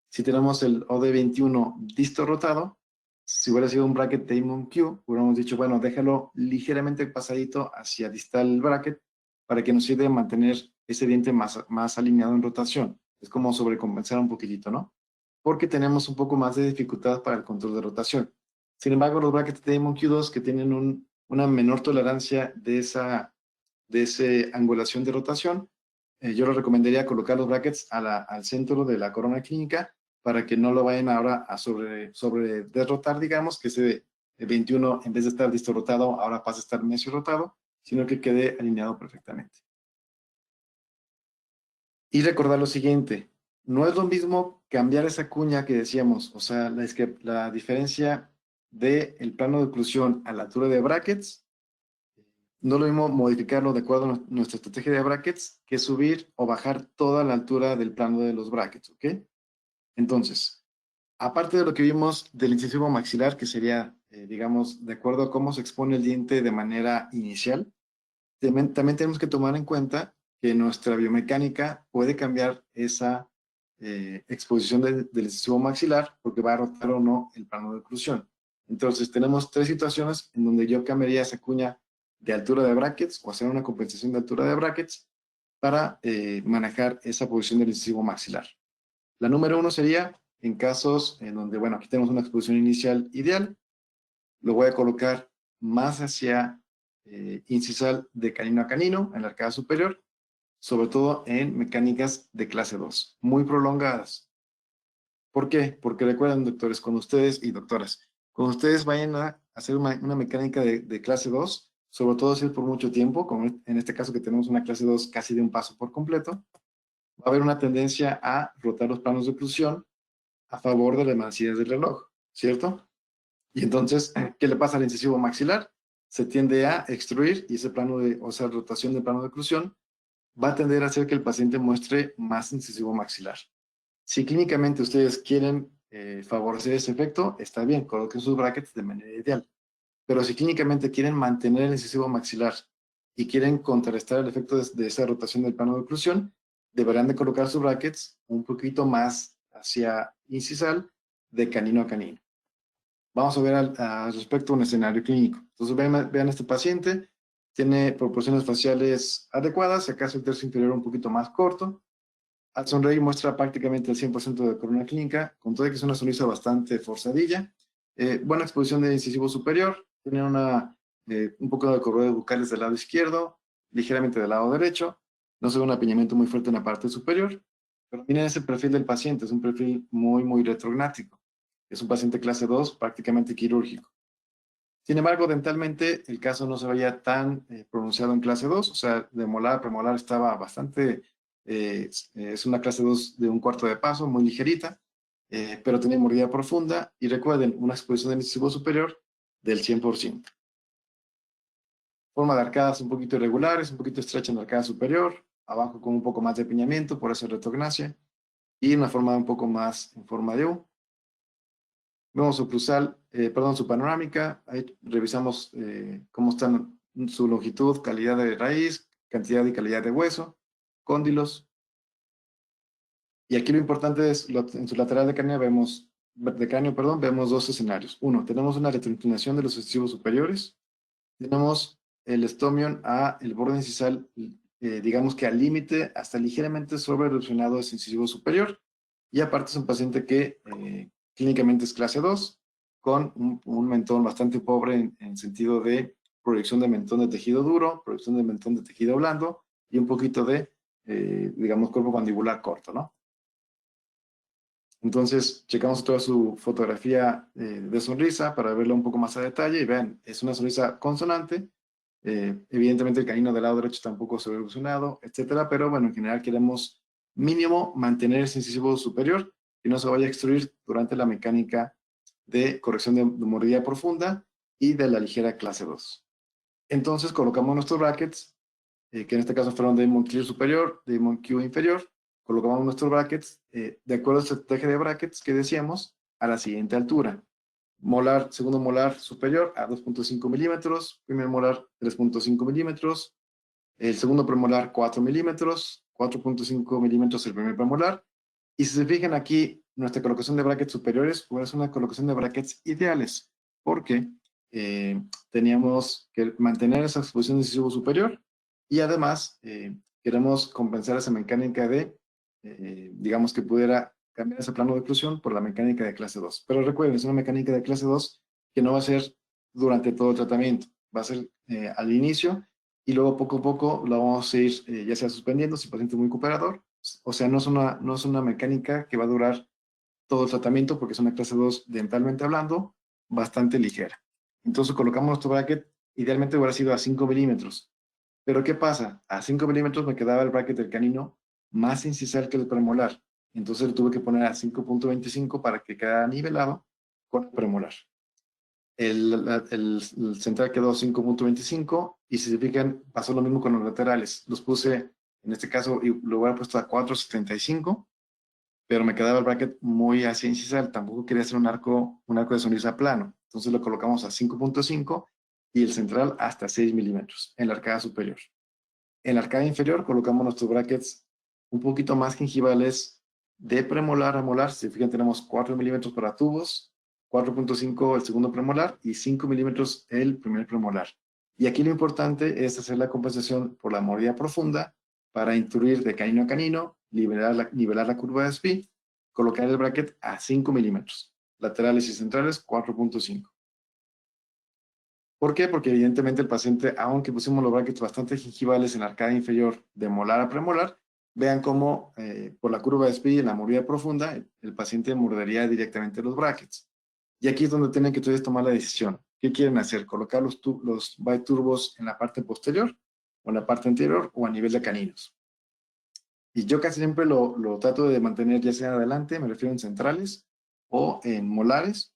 [SPEAKER 1] si tenemos el OD21 disto rotado, si hubiera sido un bracket Damon Q, hubiéramos dicho, bueno, déjalo ligeramente pasadito hacia distal el bracket para que nos sirva mantener ese diente más alineado en rotación. Es como sobrecompensar un poquitito, ¿no? Porque tenemos un poco más de dificultad para el control de rotación. Sin embargo, los brackets de Damon Q2 que tienen una menor tolerancia de esa angulación de rotación, yo les recomendaría colocar los brackets al centro de la corona clínica para que no lo vayan ahora a sobre derrotar, digamos, que ese 21 en vez de estar distorotado, ahora pasa a estar medio rotado, sino que quede alineado perfectamente. Y recordar lo siguiente, no es lo mismo cambiar esa cuña que decíamos, o sea, es que la diferencia del plano de oclusión a la altura de brackets, no lo mismo modificarlo de acuerdo a nuestra estrategia de brackets que subir o bajar toda la altura del plano de los brackets, ¿ok? Entonces, aparte de lo que vimos del incisivo maxilar, que sería, digamos, de acuerdo a cómo se expone el diente de manera inicial, también tenemos que tomar en cuenta que nuestra biomecánica puede cambiar esa exposición del incisivo maxilar porque va a rotar o no el plano de oclusión. Entonces, tenemos tres situaciones en donde yo cambiaría esa cuña de altura de brackets o hacer una compensación de altura de brackets para manejar esa posición del incisivo maxilar. La número uno sería en casos en donde, bueno, aquí tenemos una exposición inicial ideal, lo voy a colocar más hacia incisal de canino a canino en la arcada superior, sobre todo en mecánicas de clase 2, muy prolongadas. ¿Por qué? Porque recuerden, doctores, con ustedes y doctoras, cuando ustedes vayan a hacer una mecánica de clase 2, sobre todo si es por mucho tiempo, como en este caso que tenemos una clase 2 casi de un paso por completo, va a haber una tendencia a rotar los planos de oclusión a favor de las manecillas del reloj, ¿cierto? Y entonces, ¿qué le pasa al incisivo maxilar? Se tiende a extruir y ese plano de, o sea, rotación del plano de oclusión va a tender a hacer que el paciente muestre más incisivo maxilar. Si clínicamente ustedes quieren favorecer ese efecto, está bien, coloquen sus brackets de manera ideal. Pero si clínicamente quieren mantener el incisivo maxilar y quieren contrarrestar el efecto de esa rotación del plano de oclusión, deberán de colocar sus brackets un poquito más hacia incisal de canino a canino. Vamos a ver al respecto un escenario clínico. Entonces vean este paciente, tiene proporciones faciales adecuadas, si acaso el tercio inferior un poquito más corto. Al sonreír muestra prácticamente el 100% de corona clínica, con todo que es una sonrisa bastante forzadilla. Buena exposición de incisivo superior, tiene un poco de corredores bucales del lado izquierdo, ligeramente del lado derecho. No se ve un apiñamiento muy fuerte en la parte superior, pero miren ese perfil del paciente, es un perfil muy, muy retrognático. Es un paciente clase 2, prácticamente quirúrgico. Sin embargo, dentalmente el caso no se veía tan pronunciado en clase 2, o sea, de molar a premolar estaba bastante, es una clase 2 de un cuarto de paso, muy ligerita, pero tenía mordida profunda y recuerden, una exposición del incisivo superior del 100%. Forma de arcadas un poquito irregulares, un poquito estrecha en la arcada superior, abajo con un poco más de apiñamiento, por eso retrognasia, y una forma un poco más en forma de U. Vemos su panorámica, ahí revisamos cómo están su longitud, calidad de raíz, cantidad y calidad de hueso, cóndilos. Y aquí lo importante es, en su lateral de cráneo vemos dos escenarios. Uno, tenemos una retroinclinación de los incisivos superiores. Tenemos el estomion a el borde incisal, digamos que al límite, hasta ligeramente sobre erupcionado ese incisivo superior. Y aparte es un paciente que clínicamente es clase 2, con un mentón bastante pobre en sentido de proyección de mentón de tejido duro, proyección de mentón de tejido blando y un poquito de, digamos, cuerpo mandibular corto, ¿no? Entonces, checamos toda su fotografía de sonrisa para verla un poco más a detalle y vean, es una sonrisa consonante. Evidentemente el canino del lado derecho tampoco se ve evolucionado, etcétera, pero bueno, en general queremos mínimo mantener ese incisivo superior y no se vaya a extruir durante la mecánica de corrección de mordida profunda y de la ligera clase 2. Entonces colocamos nuestros brackets, que en este caso fueron de Moncler superior, de Moncue inferior, colocamos nuestros brackets de acuerdo a la estrategia de brackets que decíamos a la siguiente altura. Molar, segundo molar superior a 2.5 milímetros, primer molar 3.5 milímetros, el segundo premolar 4 milímetros, 4.5 milímetros el primer premolar. Y si se fijan aquí, nuestra colocación de brackets superiores pues es una colocación de brackets ideales, porque teníamos que mantener esa exposición de incisivo superior y además queremos compensar esa mecánica de, digamos que pudiera cambiar ese plano de oclusión por la mecánica de clase 2. Pero recuerden, es una mecánica de clase 2 que no va a ser durante todo el tratamiento, va a ser al inicio y luego poco a poco lo vamos a ir ya sea suspendiendo si el paciente es muy cooperador. O sea, no es una mecánica que va a durar todo el tratamiento porque es una clase 2 dentalmente hablando bastante ligera. Entonces colocamos nuestro bracket, idealmente hubiera sido a 5 milímetros. Pero ¿qué pasa? A 5 milímetros me quedaba el bracket del canino más incisal que el premolar. Entonces lo tuve que poner a 5.25 para que quedara nivelado con el premolar. el central quedó 5.25 y si se fijan, pasó lo mismo con los laterales. Los puse, en este caso, y lo hubiera puesto a 4.75, pero me quedaba el bracket muy así incisal. Tampoco quería hacer un arco de sonrisa plano. Entonces lo colocamos a 5.5 y el central hasta 6 milímetros en la arcada superior. En la arcada inferior colocamos nuestros brackets un poquito más gingivales de premolar a molar. Si se fijan, tenemos 4 milímetros para tubos, 4.5 el segundo premolar y 5 milímetros el primer premolar. Y aquí lo importante es hacer la compensación por la mordida profunda para intuir de canino a canino, nivelar la curva de SPI, colocar el bracket a 5 milímetros, laterales y centrales 4.5. ¿Por qué? Porque evidentemente el paciente, aunque pusimos los brackets bastante gingivales en la arcada inferior de molar a premolar, vean cómo por la curva de SPI en la mordida profunda, el paciente mordería directamente los brackets. Y aquí es donde tienen que ustedes tomar la decisión. ¿Qué quieren hacer? ¿Colocar los biturbos en la parte posterior o en la parte anterior o a nivel de caninos? Y yo casi siempre lo trato de mantener ya sea adelante, me refiero en centrales o en molares.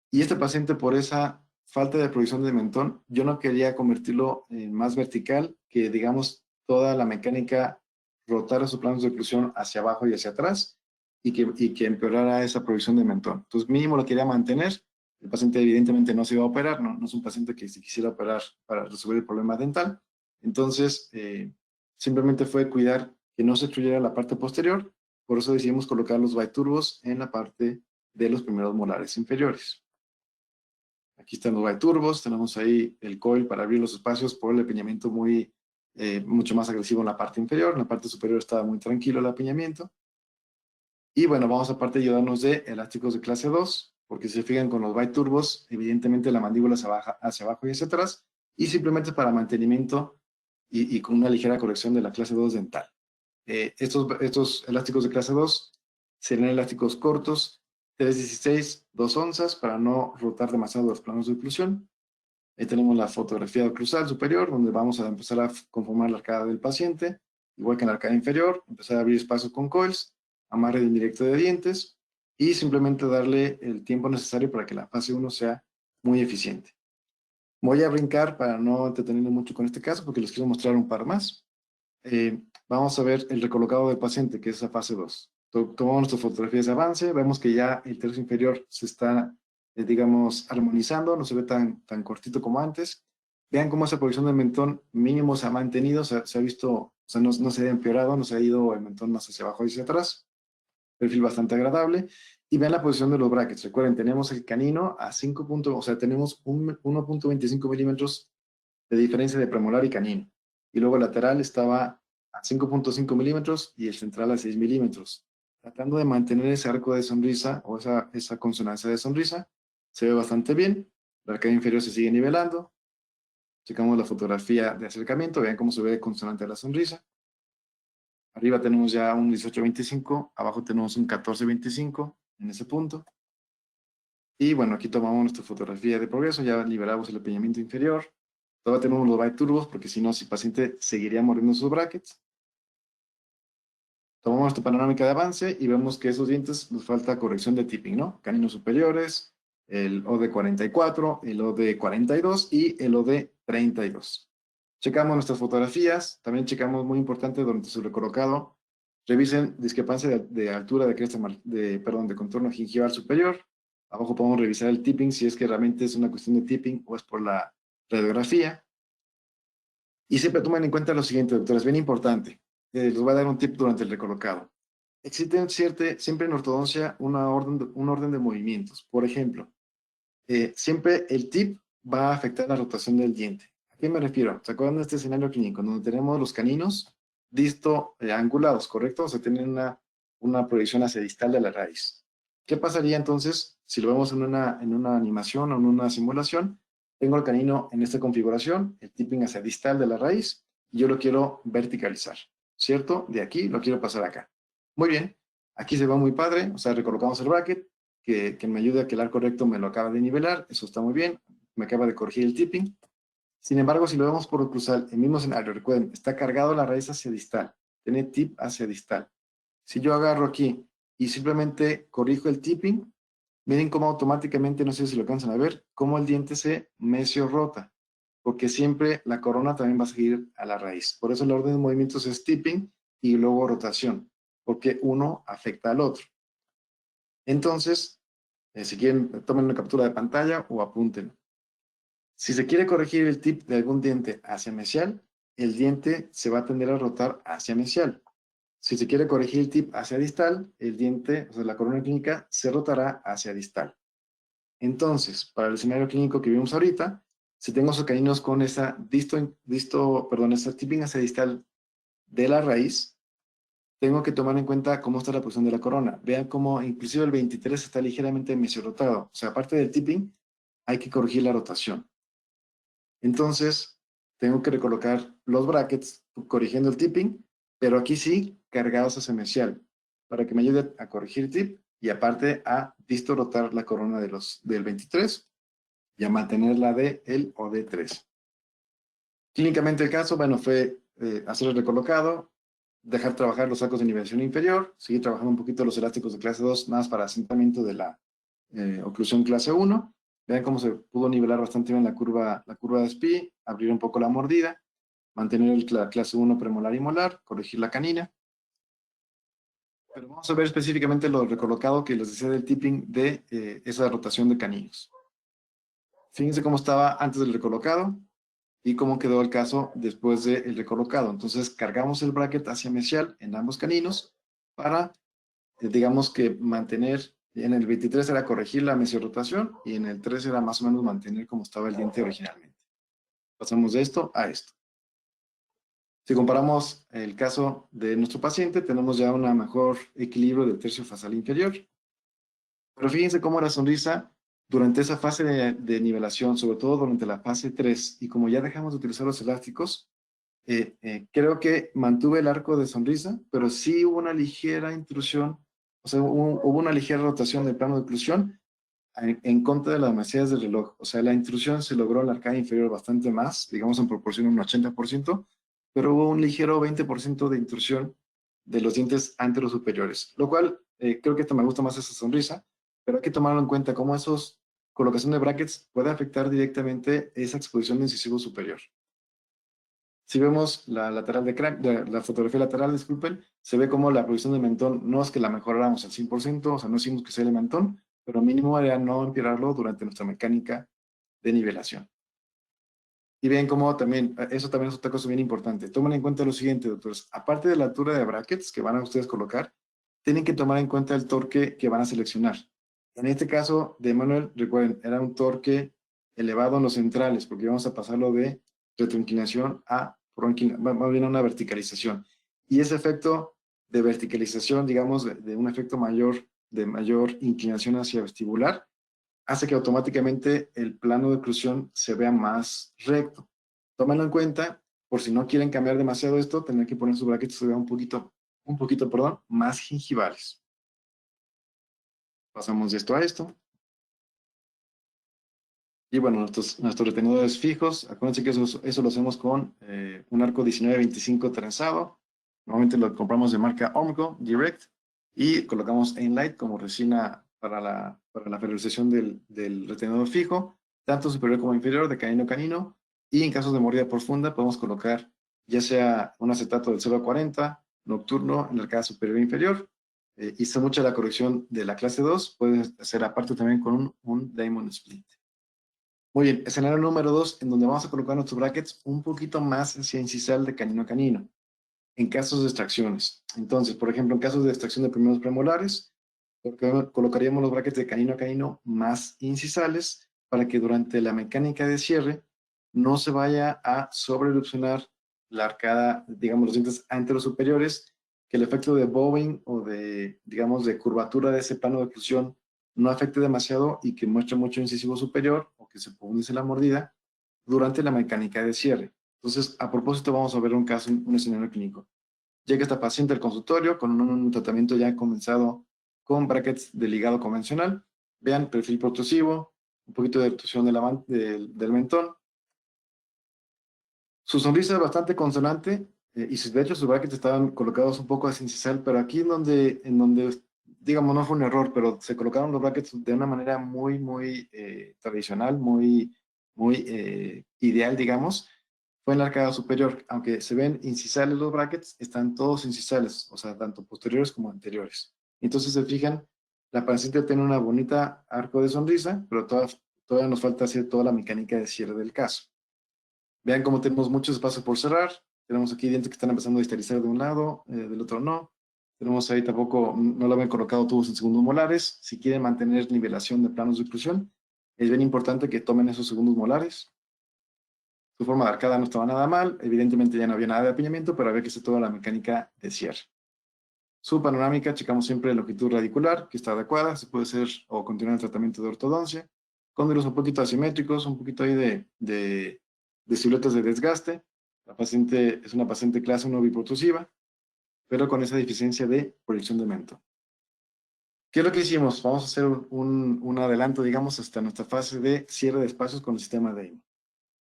[SPEAKER 1] Y este paciente, por esa falta de provisión de mentón, yo no quería convertirlo en más vertical, que digamos toda la mecánica rotara sus planos de oclusión hacia abajo y hacia atrás, y que empeorara esa provisión de mentón. Entonces, mínimo lo quería mantener. El paciente evidentemente no se iba a operar, no es un paciente que se quisiera operar para resolver el problema dental. Entonces, simplemente fue cuidar que no se obstruyera la parte posterior. Por eso decidimos colocar los biturbos en la parte de los primeros molares inferiores. Aquí están los biturbos, tenemos ahí el coil para abrir los espacios por el apiñamiento mucho más agresivo en la parte inferior. En la parte superior estaba muy tranquilo el apiñamiento. Y bueno, vamos aparte a ayudarnos de elásticos de clase 2, porque si se fijan con los biturbos, evidentemente la mandíbula se baja hacia abajo y hacia atrás, y simplemente para mantenimiento y con una ligera corrección de la clase 2 dental. Estos elásticos de clase 2 serían elásticos cortos, 3/16, 2 onzas, para no rotar demasiado los planos de oclusión. Ahí tenemos la fotografía oclusal superior, donde vamos a empezar a conformar la arcada del paciente, igual que en la arcada inferior, empezar a abrir espacios con coils, amarre de indirecto de dientes, y simplemente darle el tiempo necesario para que la fase 1 sea muy eficiente. Voy a brincar para no entretenerme mucho con este caso, porque les quiero mostrar un par más. Vamos a ver el recolocado del paciente, que es la fase 2. Tomamos nuestras fotografías de avance, vemos que ya el tercio inferior se está, digamos, armonizando, no se ve tan cortito como antes. Vean cómo esa posición del mentón mínimo se ha mantenido, se ha visto, o sea, no se ha empeorado, no se ha ido el mentón más hacia abajo y hacia atrás. Perfil bastante agradable. Y vean la posición de los brackets. Recuerden, tenemos el canino a 5 puntos, o sea, tenemos 1.25 milímetros de diferencia de premolar y canino. Y luego el lateral estaba a 5.5 milímetros y el central a 6 milímetros. Tratando de mantener ese arco de sonrisa o esa consonancia de sonrisa, se ve bastante bien. La arcada inferior se sigue nivelando. Checamos la fotografía de acercamiento, vean cómo se ve consonante la sonrisa. Arriba tenemos ya un 18.25, abajo tenemos un 14.25 en ese punto. Y bueno, aquí tomamos nuestra fotografía de progreso, ya liberamos el apiñamiento inferior. Todavía tenemos los biturbos, porque si no, si el paciente seguiría mordiendo sus brackets. Tomamos nuestra panorámica de avance y vemos que esos dientes nos falta corrección de tipping, ¿no? Caninos superiores, el OD44, el OD42 y el OD32. Checamos nuestras fotografías, también checamos, muy importante, durante su recolocado, revisen discrepancia de altura de cresta, de contorno gingival superior. Abajo podemos revisar el tipping, si es que realmente es una cuestión de tipping o es por la radiografía. Y siempre tomen en cuenta lo siguiente, doctores, bien importante. Les voy a dar un tip durante el recolocado. Existe siempre en ortodoncia un orden de movimientos. Por ejemplo, siempre el tip va a afectar la rotación del diente. ¿A qué me refiero? ¿Se acuerdan de este escenario clínico donde tenemos los caninos angulados, correcto? O sea, tienen una proyección hacia distal de la raíz. ¿Qué pasaría entonces si lo vemos en una animación o en una simulación? Tengo el canino en esta configuración, el tipping hacia distal de la raíz, y yo lo quiero verticalizar, ¿cierto? De aquí lo quiero pasar acá. Muy bien, aquí se ve muy padre, o sea, recolocamos el bracket, que me ayuda a que el arco recto me lo acaba de nivelar, eso está muy bien, me acaba de corregir el tipping. Sin embargo, si lo vemos por oclusal, el mismo escenario, recuerden, está cargado la raíz hacia distal, tiene tip hacia distal. Si yo agarro aquí y simplemente corrijo el tipping, Miren cómo automáticamente, no sé si lo alcanzan a ver, cómo el diente se medio rota, porque siempre la corona también va a seguir a la raíz. Por eso el orden de movimientos es tipping y luego rotación, porque uno afecta al otro. Entonces, si quieren, tomen una captura de pantalla o apúntenlo. Si se quiere corregir el tip de algún diente hacia mesial, el diente se va a tender a rotar hacia mesial. Si se quiere corregir el tip hacia distal, el diente, o sea, la corona clínica, se rotará hacia distal. Entonces, para el escenario clínico que vimos ahorita, si tengo esos caninos con esa esa tipping hacia distal de la raíz, tengo que tomar en cuenta cómo está la posición de la corona. Vean cómo inclusive el 23 está ligeramente mesiorotado. O sea, aparte del tipping, hay que corregir la rotación. Entonces, tengo que recolocar los brackets corrigiendo el tipping, pero aquí sí, cargados hacia mesial, para que me ayude a corregir tip y aparte a distorotar la corona del 23 y a mantener la de el OD3. Clínicamente el caso, bueno, fue hacer el recolocado, dejar trabajar los sacos de nivelación inferior, seguir trabajando un poquito los elásticos de clase 2, más para asentamiento de la oclusión clase 1. Vean cómo se pudo nivelar bastante bien la curva de SPI, abrir un poco la mordida, mantener la clase 1 premolar y molar, corregir la canina. Pero vamos a ver específicamente lo recolocado que les decía del tipping de esa rotación de caninos. Fíjense cómo estaba antes del recolocado y cómo quedó el caso después del recolocado. Entonces cargamos el bracket hacia mesial en ambos caninos para, digamos que mantener, en el 23 era corregir la mesiorotación y en el 3 era más o menos mantener como estaba el diente originalmente. Pasamos de esto a esto. Si comparamos el caso de nuestro paciente, tenemos ya un mejor equilibrio del tercio facial inferior. Pero fíjense cómo la sonrisa durante esa fase de nivelación, sobre todo durante la fase 3, y como ya dejamos de utilizar los elásticos, creo que mantuve el arco de sonrisa, pero sí hubo una ligera intrusión, o sea, hubo una ligera rotación del plano de oclusión en contra de las demasiadas del reloj. O sea, la intrusión se logró en la arcada inferior bastante más, digamos en proporción un 80%, pero hubo un ligero 20% de intrusión de los dientes anterosuperiores, lo cual creo que esta me gusta más esa sonrisa, pero hay que tomarlo en cuenta cómo esos colocación de brackets puede afectar directamente esa exposición de incisivo superior. Si vemos la lateral la fotografía lateral, disculpen, se ve como la posición del mentón no es que la mejoráramos al 100%, o sea, no hicimos que sea el mentón, pero mínimo era no empeorarlo durante nuestra mecánica de nivelación. Y ven cómo también, eso también es otra cosa bien importante. Tomen en cuenta lo siguiente, doctores. Aparte de la altura de brackets que van a ustedes colocar, tienen que tomar en cuenta el torque que van a seleccionar. En este caso de Manuel, recuerden, era un torque elevado en los centrales, porque vamos a pasarlo de retroinclinación a más bien a una verticalización. Y ese efecto de verticalización, digamos, de un efecto mayor, de mayor inclinación hacia vestibular, hace que automáticamente el plano de oclusión se vea más recto. Tómenlo en cuenta, por si no quieren cambiar demasiado esto, tendrán que poner sus brackets que se vean un poquito, perdón, más gingivales. Pasamos de esto a esto. Y bueno, nuestros retenedores fijos, acuérdense que eso lo hacemos con un arco 19-25 trenzado. Normalmente lo compramos de marca Omco Direct y colocamos Einlight como resina para la ferrilización del retenedor fijo, tanto superior como inferior, de canino a canino. Y en casos de mordida profunda podemos colocar ya sea un acetato del 0 a 40 nocturno en la arcada superior e inferior. Y se mucha la corrección de la clase 2, puede ser aparte también con un Diamond Split. Muy bien, escenario número 2, en donde vamos a colocar nuestros brackets un poquito más hacia incisal de canino a canino, en casos de extracciones. Entonces, por ejemplo, en casos de extracción de primeros premolares, colocaríamos los brackets de canino a canino más incisales para que durante la mecánica de cierre no se vaya a sobreerupcionar la arcada, digamos, los dientes anterosuperiores, que el efecto de bowing o de, digamos, de curvatura de ese plano de oclusión no afecte demasiado y que muestre mucho incisivo superior o que se profundice la mordida durante la mecánica de cierre. Entonces, a propósito, vamos a ver un caso, un escenario clínico. Llega esta paciente al consultorio con un tratamiento ya comenzado con brackets de ligado convencional. Vean, perfil protrusivo, un poquito de obstrucción del mentón. Su sonrisa es bastante consonante y de hecho sus brackets estaban colocados un poco hacia incisal, pero aquí en donde digamos, no fue un error, pero se colocaron los brackets de una manera muy tradicional, muy ideal, digamos. Fue en la arcada superior. Aunque se ven incisales los brackets, están todos incisales, o sea, tanto posteriores como anteriores. Entonces, se fijan, la paciente tiene una bonita arco de sonrisa, pero todavía nos falta hacer toda la mecánica de cierre del caso. Vean cómo tenemos muchos espacios por cerrar. Tenemos aquí dientes que están empezando a distalizar de un lado, del otro no. Tenemos ahí tampoco, no lo habían colocado tubos en segundos molares. Si quieren mantener nivelación de planos de oclusión, es bien importante que tomen esos segundos molares. Su forma de arcada no estaba nada mal. Evidentemente ya no había nada de apiñamiento, pero había que hacer toda la mecánica de cierre. Su panorámica, checamos siempre la longitud radicular, que está adecuada. Se puede hacer o continuar el tratamiento de ortodoncia. Cóndilos un poquito asimétricos, un poquito ahí de siluetas de desgaste. La paciente es una paciente clase 1 biprotrusiva, pero con esa deficiencia de proyección de mento. ¿Qué es lo que hicimos? Vamos a hacer un adelanto, digamos, hasta nuestra fase de cierre de espacios con el sistema de Damon.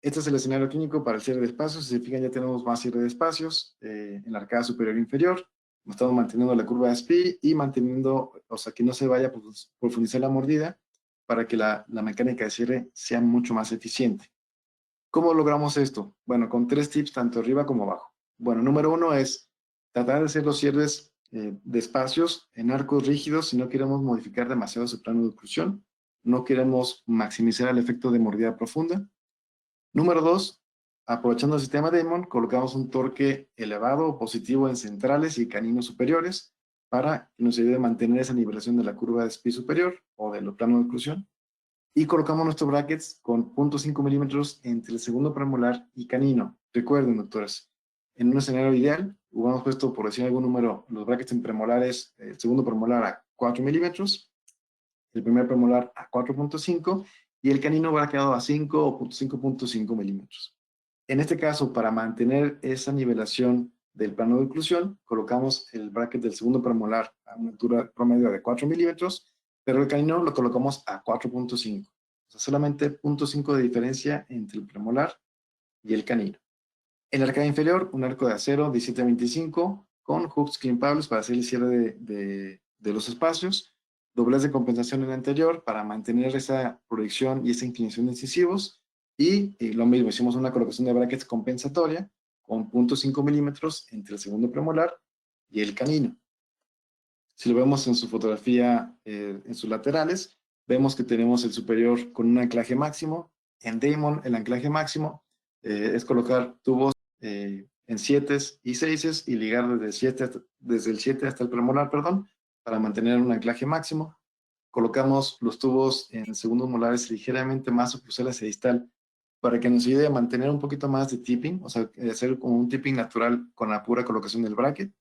[SPEAKER 1] Este es el escenario clínico para el cierre de espacios. Si se fijan, ya tenemos más cierre de espacios en la arcada superior e inferior. Estamos manteniendo la curva de SPI y manteniendo, o sea, que no se vaya a profundizar la mordida para que la mecánica de cierre sea mucho más eficiente. ¿Cómo logramos esto? Bueno, con 3 tips, tanto arriba como abajo. Bueno, número 1 es tratar de hacer los cierres de espacios en arcos rígidos si no queremos modificar demasiado su plano de oclusión. No queremos maximizar el efecto de mordida profunda. Número 2, aprovechando el sistema Damon, colocamos un torque elevado o positivo en centrales y caninos superiores para que nos ayude a mantener esa nivelación de la curva de SPI superior o de los planos de oclusión. Y colocamos nuestros brackets con 0.5 milímetros entre el segundo premolar y canino. Recuerden, doctores, en un escenario ideal, hubiéramos puesto, por decir algún número, los brackets en premolares, el segundo premolar a 4 milímetros, el primer premolar a 4.5 y el canino hubiera quedado a 5 o 5.5 milímetros. En este caso, para mantener esa nivelación del plano de oclusión, colocamos el bracket del segundo premolar a una altura promedio de 4 milímetros, pero el canino lo colocamos a 4.5. O sea, solamente 0.5 de diferencia entre el premolar y el canino. En la arcada inferior, un arco de acero 17-25 con hooks climpables para hacer el cierre de los espacios, doblez de compensación en el anterior para mantener esa proyección y esa inclinación de incisivos, y lo mismo, hicimos una colocación de brackets compensatoria con 0.5 milímetros entre el segundo premolar y el canino. Si lo vemos en su fotografía, en sus laterales, vemos que tenemos el superior con un anclaje máximo. En Damon, el anclaje máximo es colocar tubos en 7 y 6 y ligar desde el 7 hasta el premolar, perdón, para mantener un anclaje máximo. Colocamos los tubos en segundos molares ligeramente más oclusal hacia distal para que nos ayude a mantener un poquito más de tipping, o sea, hacer como un tipping natural con la pura colocación del bracket.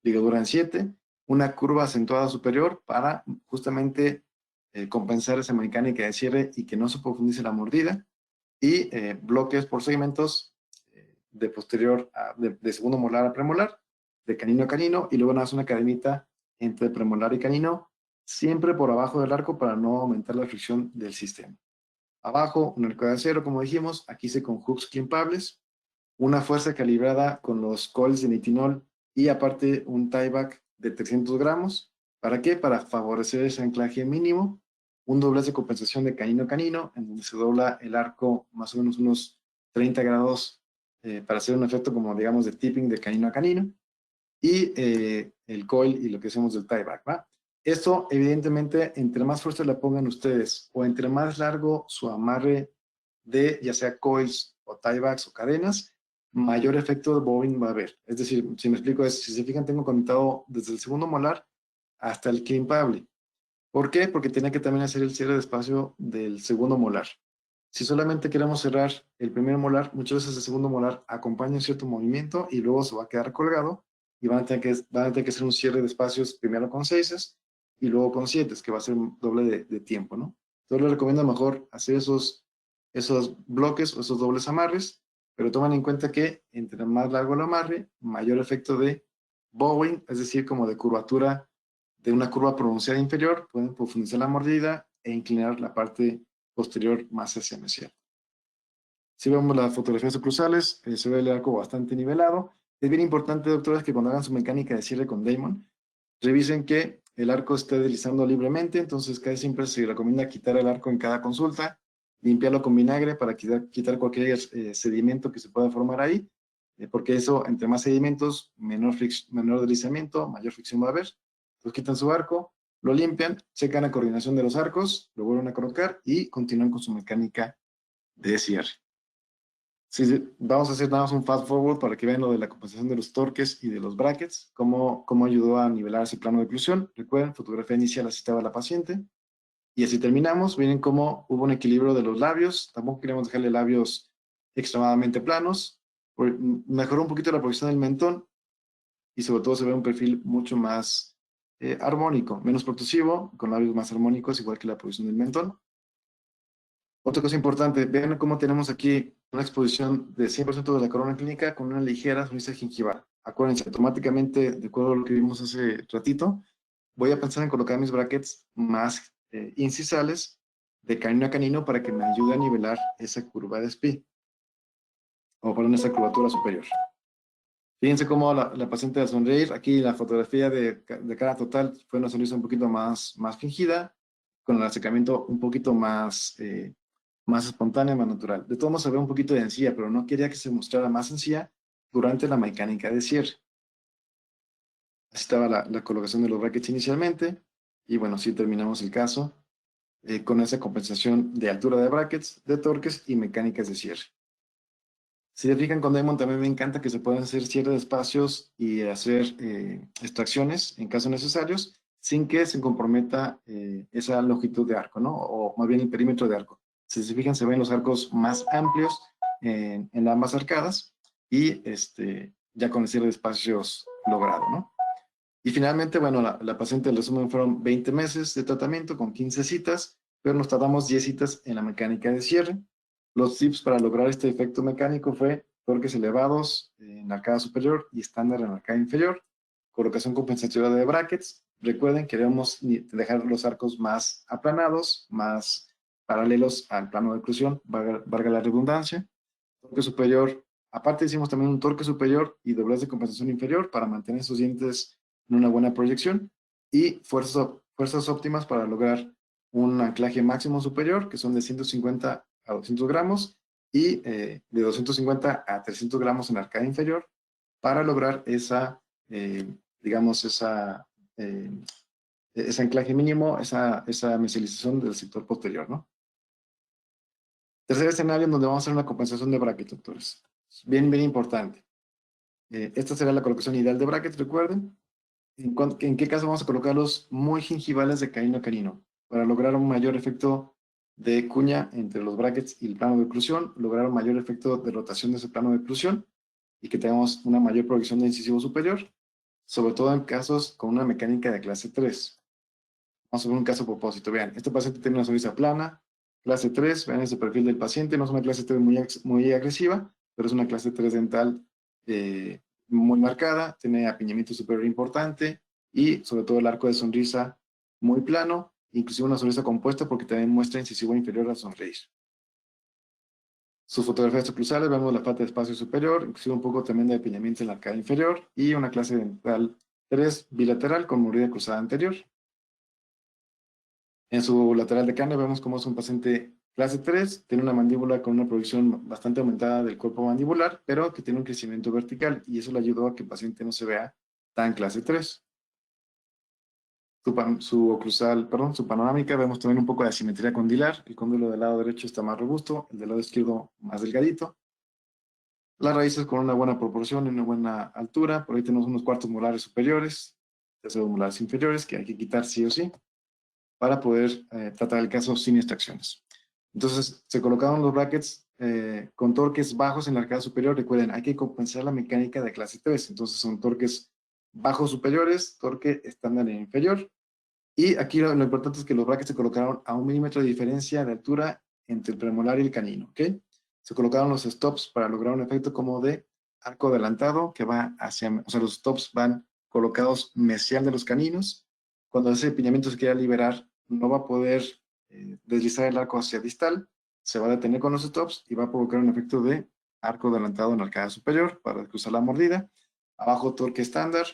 [SPEAKER 1] Ligadura en 7, una curva acentuada superior para justamente compensar esa mecánica de cierre y que no se profundice la mordida, y bloques por segmentos de posterior de segundo molar a premolar, de canino a canino, y luego hace una cadenita entre premolar y canino, siempre por abajo del arco para no aumentar la fricción del sistema. Abajo, un arco de acero, como dijimos, aquí hice con hooks climpables, una fuerza calibrada con los coils de nitinol y aparte un tieback de 300 gramos. ¿Para qué? Para favorecer ese anclaje mínimo. Un doblez de compensación de canino a canino, en donde se dobla el arco más o menos unos 30 grados para hacer un efecto como digamos de tipping de canino a canino. Y el coil y lo que hacemos del tieback, ¿va? Esto, evidentemente, entre más fuerza le pongan ustedes o entre más largo su amarre de ya sea coils o tiebacks o cadenas, mayor efecto de bobbing va a haber. Es decir, si me explico, si se fijan, tengo conectado desde el segundo molar hasta el climpable. ¿Por qué? Porque tenía que también hacer el cierre de espacio del segundo molar. Si solamente queremos cerrar el primer molar, muchas veces el segundo molar acompaña un cierto movimiento y luego se va a quedar colgado y van a tener que hacer un cierre de espacios primero con 6 y luego con 7, que va a ser un doble de tiempo, ¿no? Entonces les recomiendo mejor hacer esos bloques o esos dobles amarres, pero tomen en cuenta que entre más largo el amarre, mayor efecto de bowing, es decir, como de curvatura de una curva pronunciada inferior, pueden profundizar la mordida e inclinar la parte posterior más hacia mesial. Si vemos las fotografías oclusales, se ve el arco bastante nivelado. Es bien importante, doctores, que cuando hagan su mecánica de cierre con Damon, revisen que el arco esté deslizando libremente, entonces casi siempre se recomienda quitar el arco en cada consulta, limpiarlo con vinagre para quitar cualquier sedimento que se pueda formar ahí, porque eso, entre más sedimentos, menor deslizamiento, mayor fricción va a haber. Entonces quitan su arco, lo limpian, checan la coordinación de los arcos, lo vuelven a colocar y continúan con su mecánica de cierre. Sí, vamos a hacer nada más un fast forward para que vean lo de la compensación de los torques y de los brackets, cómo ayudó a nivelar ese plano de oclusión. Recuerden, fotografía inicial, así estaba la paciente. Y así terminamos. Miren cómo hubo un equilibrio de los labios. Tampoco queremos dejarle labios extremadamente planos. Mejoró un poquito la posición del mentón y sobre todo se ve un perfil mucho más armónico, menos protrusivo, con labios más armónicos, igual que la posición del mentón. Otra cosa importante, vean cómo tenemos aquí una exposición de 100% de la corona clínica con una ligera sonrisa gingival. Acuérdense, automáticamente, de acuerdo a lo que vimos hace ratito, voy a pensar en colocar mis brackets más incisales de canino a canino para que me ayude a nivelar esa curva de SPI, o perdón, esa curvatura superior. Fíjense cómo la paciente al sonreír, aquí la fotografía de cara total fue una sonrisa un poquito más fingida, con el acercamiento un poquito más espontánea, más natural. De todos modos se ve un poquito de encía, pero no quería que se mostrara más encía durante la mecánica de cierre. Así estaba la colocación de los brackets inicialmente, y bueno, sí terminamos el caso con esa compensación de altura de brackets, de torques y mecánicas de cierre. Si se fijan con Diamond también me encanta que se puedan hacer cierre de espacios y hacer extracciones en casos necesarios sin que se comprometa esa longitud de arco, ¿no? O más bien el perímetro de arco. Si se fijan se ven los arcos más amplios en ambas arcadas y ya con el cierre de espacios logrado, ¿no? Y finalmente, bueno, la paciente, el resumen, fueron 20 meses de tratamiento con 15 citas, pero nos tardamos 10 citas en la mecánica de cierre. Los tips para lograr este efecto mecánico fue torques elevados en la arcada superior y estándar en la arcada inferior, colocación compensatoria de brackets. Recuerden que debemos dejar los arcos más aplanados, más paralelos al plano de oclusión, valga la redundancia. Torque superior, aparte hicimos también un torque superior y doblez de compensación inferior para mantener esos dientes en una buena proyección, y fuerzas óptimas para lograr un anclaje máximo superior, que son de 150 a 200 gramos, y de 250 a 300 gramos en la arcada inferior, para lograr digamos, ese anclaje mínimo, esa mesialización del sector posterior, ¿no? Tercer escenario en donde vamos a hacer una compensación de brackets, doctores. Bien importante. Esta será la colocación ideal de brackets, recuerden. ¿En qué caso vamos a colocarlos muy gingivales de canino a canino? Para lograr un mayor efecto de cuña entre los brackets y el plano de oclusión, lograr un mayor efecto de rotación de ese plano de oclusión y que tengamos una mayor proyección de incisivo superior, sobre todo en casos con una mecánica de clase 3. Vamos a ver un caso a propósito. Vean, este paciente tiene una sonrisa plana, clase 3, vean ese perfil del paciente, no es una clase 3 muy agresiva, pero es una clase 3 dental muy marcada, tiene apiñamiento superior importante y sobre todo el arco de sonrisa muy plano, inclusive una sonrisa compuesta porque también muestra incisivo inferior al sonreír. Sus fotografías oclusales, vemos la falta de espacio superior, inclusive un poco también de apiñamiento en la arcada inferior y una clase dental 3 bilateral con mordida cruzada anterior. En su lateral de carne vemos cómo es un paciente clase 3, tiene una mandíbula con una proyección bastante aumentada del cuerpo mandibular, pero que tiene un crecimiento vertical, y eso le ayudó a que el paciente no se vea tan clase 3. Su panorámica, vemos también un poco de asimetría condilar. El cóndulo del lado derecho está más robusto, el del lado izquierdo más delgadito. Las raíces con una buena proporción y una buena altura. Por ahí tenemos unos cuartos molares superiores, terceros molares inferiores, que hay que quitar sí o sí, para poder tratar el caso sin extracciones. Entonces, se colocaron los brackets con torques bajos en la arcada superior. Recuerden, hay que compensar la mecánica de clase 3. Entonces, son torques bajos superiores, torque estándar e inferior. Y aquí lo importante es que los brackets se colocaron a 1 milímetro de diferencia de altura entre el premolar y el canino, ¿ok? Se colocaron los stops para lograr un efecto como de arco adelantado que va hacia, o sea, los stops van colocados mesial de los caninos. Cuando ese empiñamiento se quiera liberar, no va a poder deslizar el arco hacia distal, se va a detener con los stops y va a provocar un efecto de arco adelantado en la arcada superior para cruzar la mordida. Abajo torque estándar,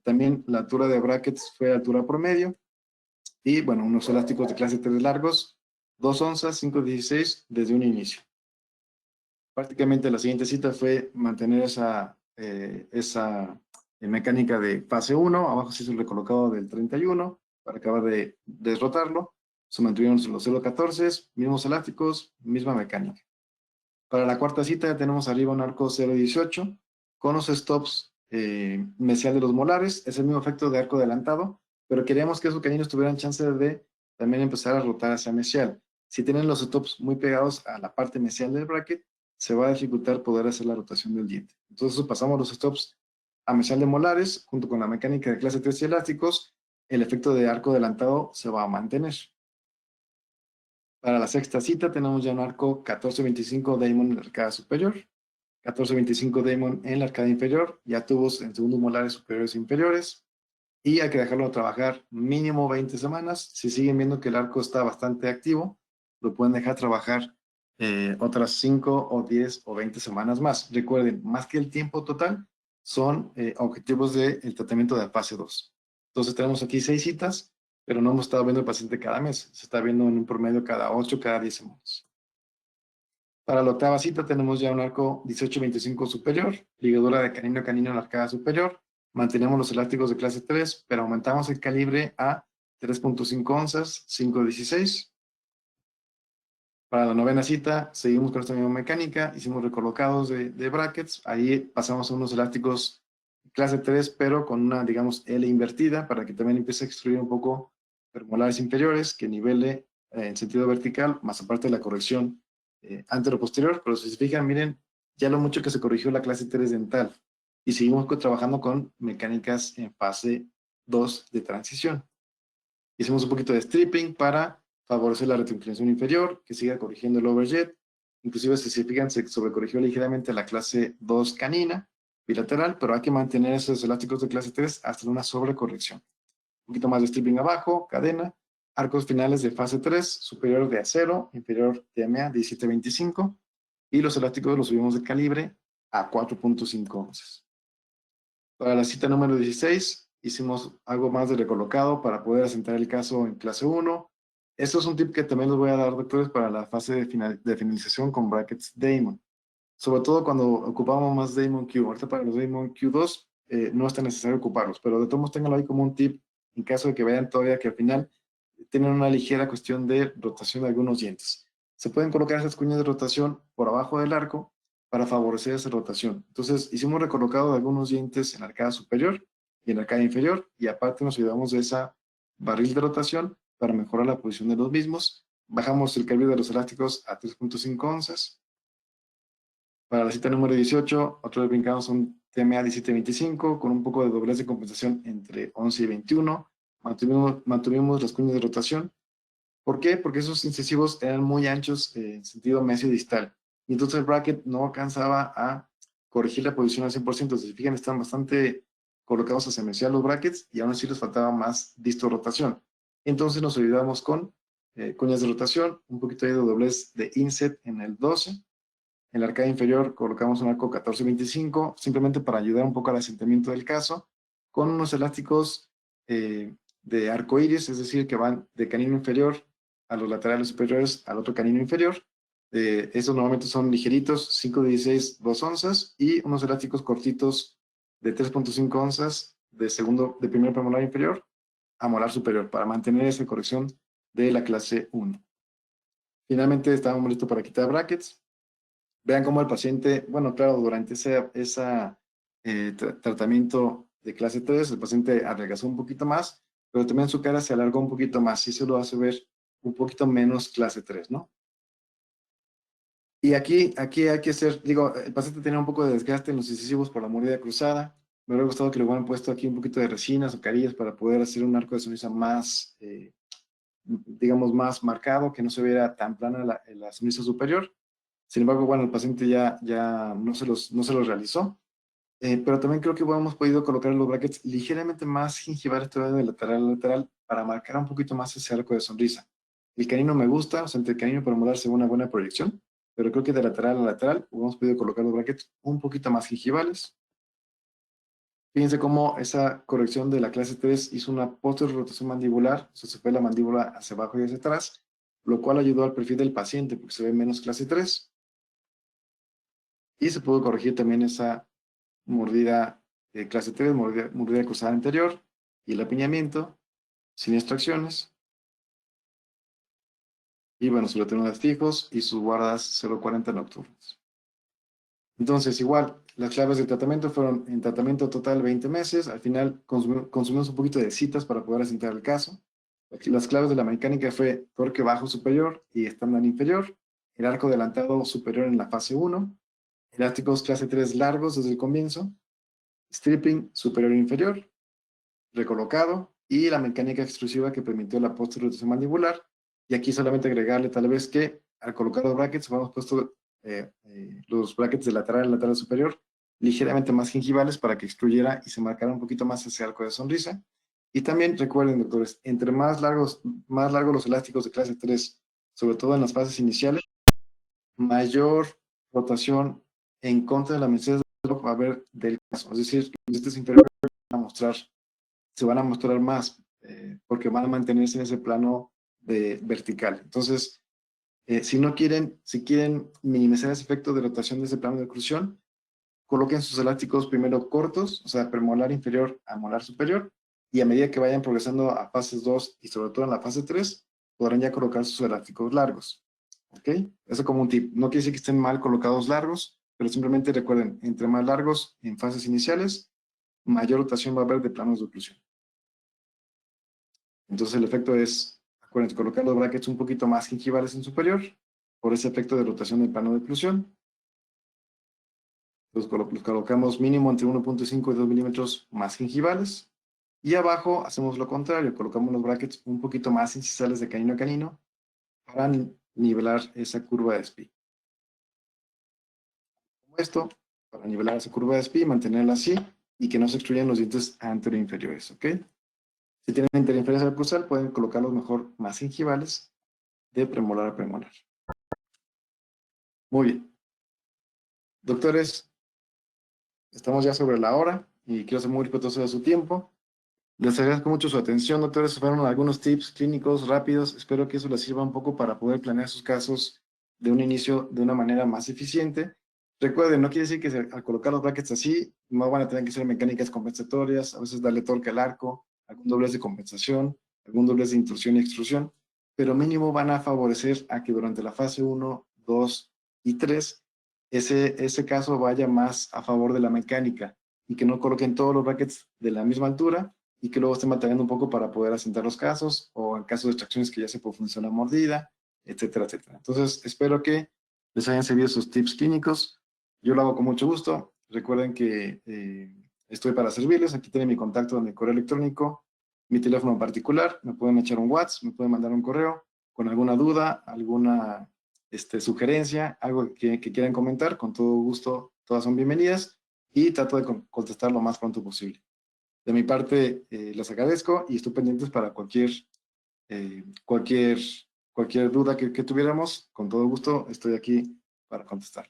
[SPEAKER 1] También la altura de brackets fue altura promedio. Y bueno, unos elásticos de clase 3 largos, 2 onzas, 5.16 desde un inicio. Prácticamente la siguiente cita fue mantener esa mecánica de fase 1. Abajo se hizo el recolocado del 31 para acabar de desrotarlo. Se mantuvieron los 0.14, mismos elásticos, misma mecánica. Para la cuarta cita ya tenemos arriba un arco 0.18 con los stops mesial de los molares. Es el mismo efecto de arco adelantado, pero queríamos que esos caninos tuvieran chance de también empezar a rotar hacia mesial. Si tienen los stops muy pegados a la parte mesial del bracket, se va a dificultar poder hacer la rotación del diente. Entonces pasamos los stops a mesial de molares, junto con la mecánica de clase 3 y elásticos, el efecto de arco adelantado se va a mantener. Para la sexta cita tenemos ya un arco 14.25 Damon en la arcada superior, 14.25 Damon en la arcada inferior, ya tubos en segundos molares superiores e inferiores, y hay que dejarlo trabajar mínimo 20 semanas. Si siguen viendo que el arco está bastante activo, lo pueden dejar trabajar otras 5 o 10 o 20 semanas más. Recuerden, más que el tiempo total, son objetivos del tratamiento de fase 2. Entonces tenemos aquí 6 citas, pero no hemos estado viendo el paciente cada mes. Se está viendo en un promedio cada 8, cada 10 semanas. Para la octava cita tenemos ya un arco 18.25 superior, ligadura de canino a canino en la arcada superior. Mantenemos los elásticos de clase 3, pero aumentamos el calibre a 3.5 onzas, 5.16. Para la novena cita, seguimos con esta misma mecánica, hicimos recolocados de brackets, ahí pasamos a unos elásticos clase 3, pero con una, digamos, L invertida, para que también empiece a extruir un poco premolares inferiores, que nivele en sentido vertical, más aparte de la corrección antero-posterior. Pero si se fijan, miren, ya lo mucho que se corrigió la clase 3 dental, y seguimos trabajando con mecánicas en fase 2 de transición. Hicimos un poquito de stripping para favorecer la retroinclinación inferior, que siga corrigiendo el overjet. Inclusive, si se fijan, se sobrecorrigió ligeramente la clase 2 canina, bilateral, pero hay que mantener esos elásticos de clase 3 hasta una sobrecorrección. Un poquito más de stripping abajo, cadena, arcos finales de fase 3, superior de acero, inferior de TMA 17.25, y los elásticos los subimos de calibre a 4.5 onzas. Para la cita número 16, hicimos algo más de recolocado para poder asentar el caso en clase 1. Esto es un tip que también les voy a dar, doctores, para la fase de finalización con brackets Damon. Sobre todo cuando ocupamos más Damon Q. Ahorita para los Damon Q2 no es tan necesario ocuparlos, pero de todos modos ténganlo ahí como un tip en caso de que vean todavía que al final tienen una ligera cuestión de rotación de algunos dientes. Se pueden colocar esas cuñas de rotación por abajo del arco para favorecer esa rotación. Entonces, hicimos recolocado de algunos dientes en la arcada superior y en la arcada inferior, y aparte nos ayudamos de esa barril de rotación para mejorar la posición de los mismos. Bajamos el calibre de los elásticos a 3.5 onzas. Para la cita número 18, otra vez brincamos un TMA 17.25 con un poco de doblez de compensación entre 11 y 21. Mantuvimos las cuñas de rotación. ¿Por qué? Porque esos incisivos eran muy anchos en sentido mesio-distal. Y entonces el bracket no alcanzaba a corregir la posición al 100%. Si se fijan, están bastante colocados hacia mesial los brackets, y aún así les faltaba más disto rotación. Entonces nos ayudamos con cuñas de rotación, un poquito de doblez de inset en el 12. En la arcada inferior colocamos un arco 14.25, simplemente para ayudar un poco al asentamiento del caso, con unos elásticos de arco iris, es decir, que van de canino inferior a los laterales superiores al otro canino inferior. Estos normalmente son ligeritos, 5.16, 2 onzas, y unos elásticos cortitos de 3.5 onzas de primer premolar inferior a molar superior, para mantener esa corrección de la clase 1. Finalmente estábamos listos para quitar brackets. Vean cómo el paciente, bueno, claro, durante ese tratamiento de clase 3, el paciente adelgazó un poquito más, pero también su cara se alargó un poquito más, y eso lo hace ver un poquito menos clase 3, ¿no? Y aquí hay que hacer, digo, el paciente tenía un poco de desgaste en los incisivos por la mordida cruzada. Me hubiera gustado que le hubieran puesto aquí un poquito de resinas o carillas para poder hacer un arco de sonrisa más, digamos, más marcado, que no se viera tan plana la sonrisa superior. Sin embargo, bueno, el paciente ya no se los realizó. Pero también creo que hemos podido colocar los brackets ligeramente más gingivales todavía de lateral a lateral, para marcar un poquito más ese arco de sonrisa. El canino me gusta, o sea, entre el canino para molar se ve una buena proyección, pero creo que de lateral a lateral hemos podido colocar los brackets un poquito más gingivales. Fíjense cómo esa corrección de la clase 3 hizo una posterior rotación mandibular, o sea, se fue la mandíbula hacia abajo y hacia atrás, lo cual ayudó al perfil del paciente porque se ve menos clase 3. Y se pudo corregir también esa mordida de clase 3, mordida cruzada anterior y el apiñamiento sin extracciones. Y bueno, sus retenudas fijos y sus guardas 0,40 nocturnas. Entonces, igual, las claves de tratamiento fueron en tratamiento total 20 meses. Al final consumimos un poquito de citas para poder asentar el caso. Las claves de la mecánica fue torque bajo superior y estándar inferior, el arco adelantado superior en la fase 1, elásticos clase 3 largos desde el comienzo, stripping superior e inferior, recolocado y la mecánica extrusiva que permitió la posterior rotación mandibular. Y aquí solamente agregarle tal vez que al colocar los brackets hemos puesto los brackets de lateral y lateral superior ligeramente más gingivales para que extruyera y se marcara un poquito más ese arco de sonrisa. Y también recuerden, doctores, entre más largos los elásticos de clase 3, sobre todo en las fases iniciales, mayor rotación en contra de la meseta va a haber del caso. Es decir, los dientes inferiores se van a mostrar más porque van a mantenerse en ese plano vertical. Entonces, si quieren minimizar ese efecto de rotación de ese plano de oclusión, coloquen sus elásticos primero cortos, o sea, premolar inferior a molar superior, y a medida que vayan progresando a fases 2 y sobre todo en la fase 3, podrán ya colocar sus elásticos largos. ¿Ok? Eso como un tip. No quiere decir que estén mal colocados largos, pero simplemente recuerden, entre más largos en fases iniciales, mayor rotación va a haber de planos de oclusión. Entonces el efecto es, acuérdense, colocar los brackets un poquito más gingivales en superior, por ese efecto de rotación del plano de oclusión. Los colocamos mínimo entre 1.5 y 2 milímetros más gingivales. Y abajo hacemos lo contrario, colocamos los brackets un poquito más incisales de canino a canino para nivelar esa curva de SPI. Como esto, para nivelar esa curva de SPI, mantenerla así y que no se extruyan los dientes anteroinferiores, ¿ok? Si tienen interinferencia oclusal, pueden colocarlos mejor más gingivales de premolar a premolar. Muy bien. Doctores, estamos ya sobre la hora y quiero ser muy respetuoso de su tiempo. Les agradezco mucho su atención, doctores. Fueron algunos tips clínicos rápidos. Espero que eso les sirva un poco para poder planear sus casos de un inicio de una manera más eficiente. Recuerden, no quiere decir que al colocar los brackets así, no van a tener que ser mecánicas compensatorias, a veces darle torque al arco, algún doblez de compensación, algún doblez de intrusión y extrusión, pero mínimo van a favorecer a que durante la fase 1, 2 y 3, ese caso vaya más a favor de la mecánica y que no coloquen todos los brackets de la misma altura y que luego estén batallando un poco para poder asentar los casos o en caso de extracciones que ya se puede funcionar la mordida, etcétera, etcétera. Entonces, espero que les hayan servido sus tips clínicos. Yo lo hago con mucho gusto. Recuerden que estoy para servirles. Aquí tienen mi contacto en mi correo electrónico, mi teléfono particular. Me pueden echar un WhatsApp, me pueden mandar un correo con alguna duda, alguna sugerencia, algo que quieran comentar. Con todo gusto, todas son bienvenidas y trato de contestar lo más pronto posible. De mi parte, les agradezco y estoy pendientes para eh, cualquier, cualquier duda que tuviéramos. Con todo gusto, estoy aquí para contestar.